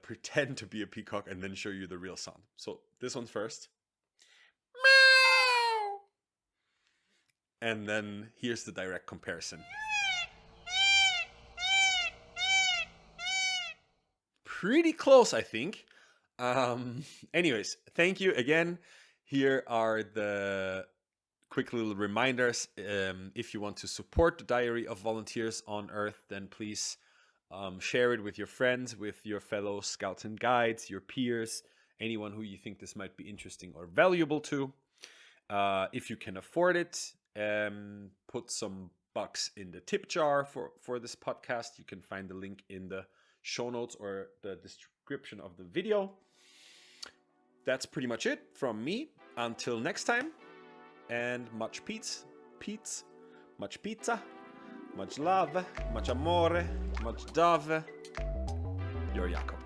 pretend to be a peacock and then show you the real sound. So this one first. And then here's the direct comparison. Pretty close, I think. Anyways, thank you again. Here are the quick little reminders. If you want to support the Diary of Volunteers on Earth, then please share it with your friends, with your fellow scouts and guides, your peers, anyone who you think this might be interesting or valuable to. If you can afford it, put some bucks in the tip jar for this podcast. You can find the link in the show notes or the description of the video. That's pretty much it from me. Until next time, and much pizza, much pizza, much love, much amore, much dove. Your Jakob.